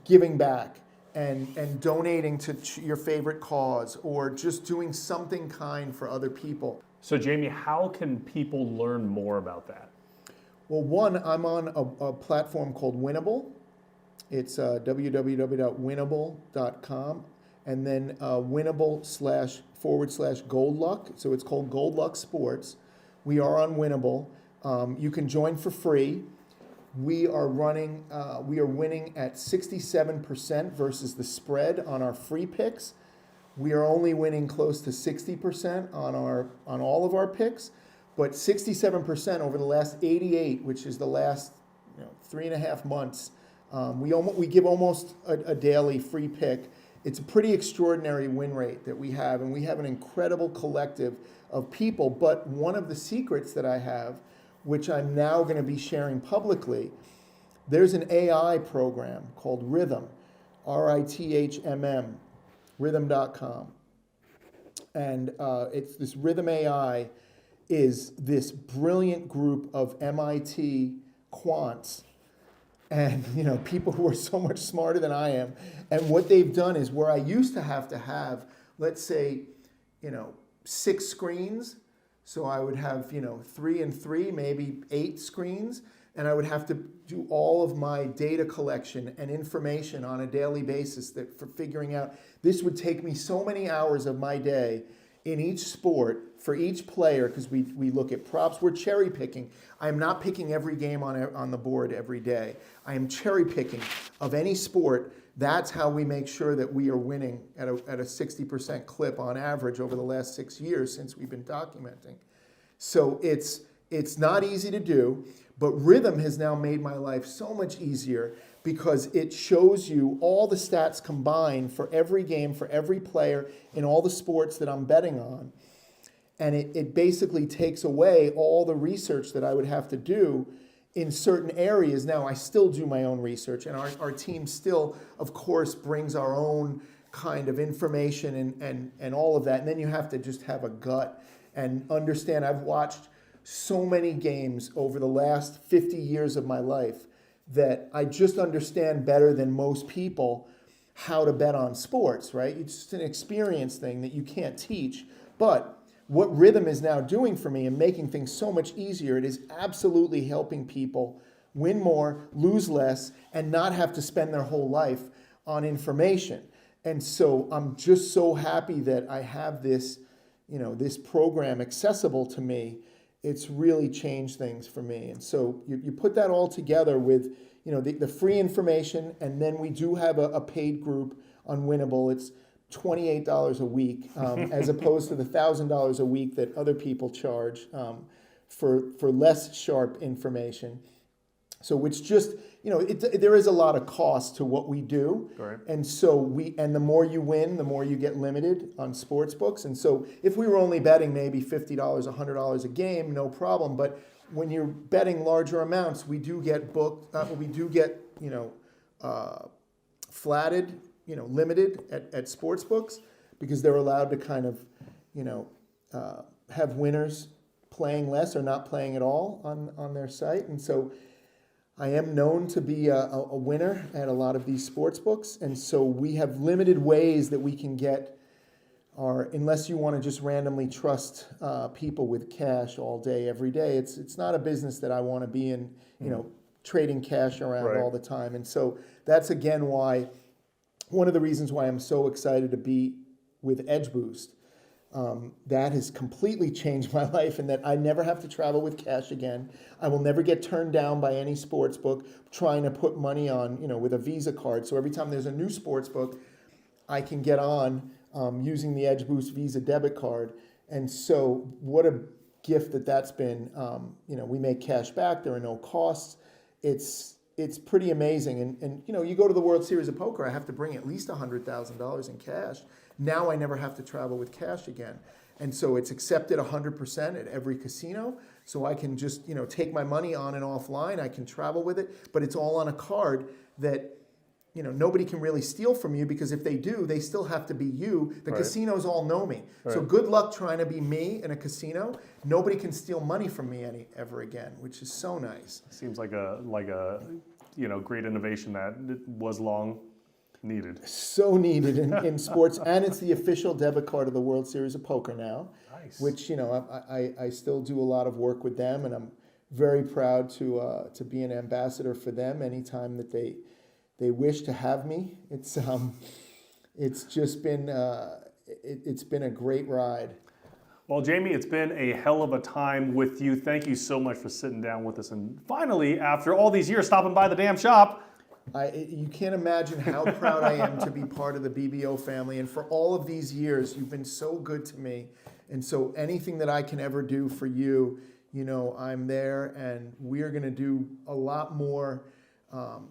giving back and donating to your favorite cause or just doing something kind for other people. So Jamie, how can people learn more about that? Well, one, I'm on a platform called Winnable. It's www.winnable.com, and then winnable//Gold Luck. So it's called Gold Luck Sports. We are on Winnable. You can join for free. We are winning at 67% versus the spread on our free picks. We are only winning close to 60% on all of our picks, but 67% over the last 88, which is the last 3.5 months. We give almost a daily free pick, it's a pretty extraordinary win rate that we have, and we have an incredible collective of people. But one of the secrets that I have, which I'm now going to be sharing publicly, there's an AI program called Rhythm, RITHMM, rhythm.com. And it's this Rhythm AI is this brilliant group of MIT quants and people who are so much smarter than I am. And what they've done is where I used to have, let's say, 6 screens. So I would have 3 and 3, maybe 8 screens, and I would have to do all of my data collection and information on a daily basis for figuring out. This would take me so many hours of my day in each sport for each player, because we look at props. We're cherry picking. I am not picking every game on the board every day. I am cherry picking of any sport. That's how we make sure that we are winning at a 60% clip on average over the last 6 years since we've been documenting. So it's not easy to do, but Rhythm has now made my life so much easier because it shows you all the stats combined for every game, for every player in all the sports that I'm betting on. And it basically takes away all the research that I would have to do in certain areas. Now, I still do my own research, and our team still, of course, brings our own kind of information and all of that. And then you have to just have a gut and understand. I've watched so many games over the last 50 years of my life that I just understand better than most people how to bet on sports, right? It's just an experience thing that you can't teach. But what Rhythm is now doing for me and making things so much easier, it is absolutely helping people win more, lose less, and not have to spend their whole life on information. And so I'm just so happy that I have this, this program accessible to me. It's really changed things for me. And so you put that all together with, the free information, and then we do have a paid group on Winnable. It's $28 a week, as opposed to the $1,000 a week that other people charge for less sharp information. So it's just, there is a lot of cost to what we do. Right. And so the more you win, the more you get limited on sports books. And so if we were only betting maybe $50, $100 a game, no problem. But when you're betting larger amounts, we do get flatted, limited at sports books, because they're allowed to kind of, have winners playing less or not playing at all on their site. And so I am known to be a winner at a lot of these sports books, and so we have limited ways that we can get unless you want to just randomly trust people with cash all day, every day. It's not a business that I want to be in, trading cash around Right. all the time. And so that's again one of the reasons why I'm so excited to be with Edge Boost. That has completely changed my life, in that I never have to travel with cash again. I will never get turned down by any sports book trying to put money on, with a Visa card. So every time there's a new sports book, I can get on using the Edge Boost Visa debit card. And so what a gift that's been. We make cash back. There are no costs. It's pretty amazing. And you go to the World Series of Poker, I have to bring at least $100,000 in cash. Now I never have to travel with cash again. And so it's accepted 100% at every casino. So I can just, take my money on and offline. I can travel with it, but it's all on a card that, nobody can really steal from you, because if they do, they still have to be you. The Right. casinos all know me. Right. So good luck trying to be me in a casino. Nobody can steal money from me ever again, which is so nice. Seems like a great innovation that was long needed. So needed in sports, and it's the official debit card of the World Series of Poker now. Nice. Which I still do a lot of work with them, and I'm very proud to be an ambassador for them anytime that they wish to have me. It's just been it's been a great ride. Well, Jamie, it's been a hell of a time with you. Thank you so much for sitting down with us, and finally, after all these years, stopping by the damn shop. You can't imagine how proud I am to be part of the BBO family. And for all of these years, you've been so good to me. And so anything that I can ever do for you, I'm there, and we're going to do a lot more.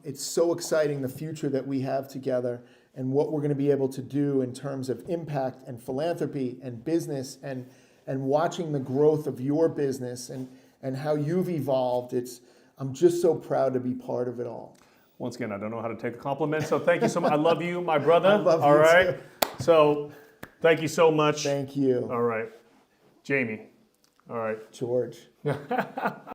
It's so exciting, the future that we have together. and what we're going to be able to do in terms of impact and philanthropy and business and watching the growth of your business and how you've evolved. I'm just so proud to be part of it all. Once again, I don't know how to take the compliment, so thank you so much. I love you, my brother. I love you all right. too. So thank you so much. Thank you. All right. Jamie. All right. George.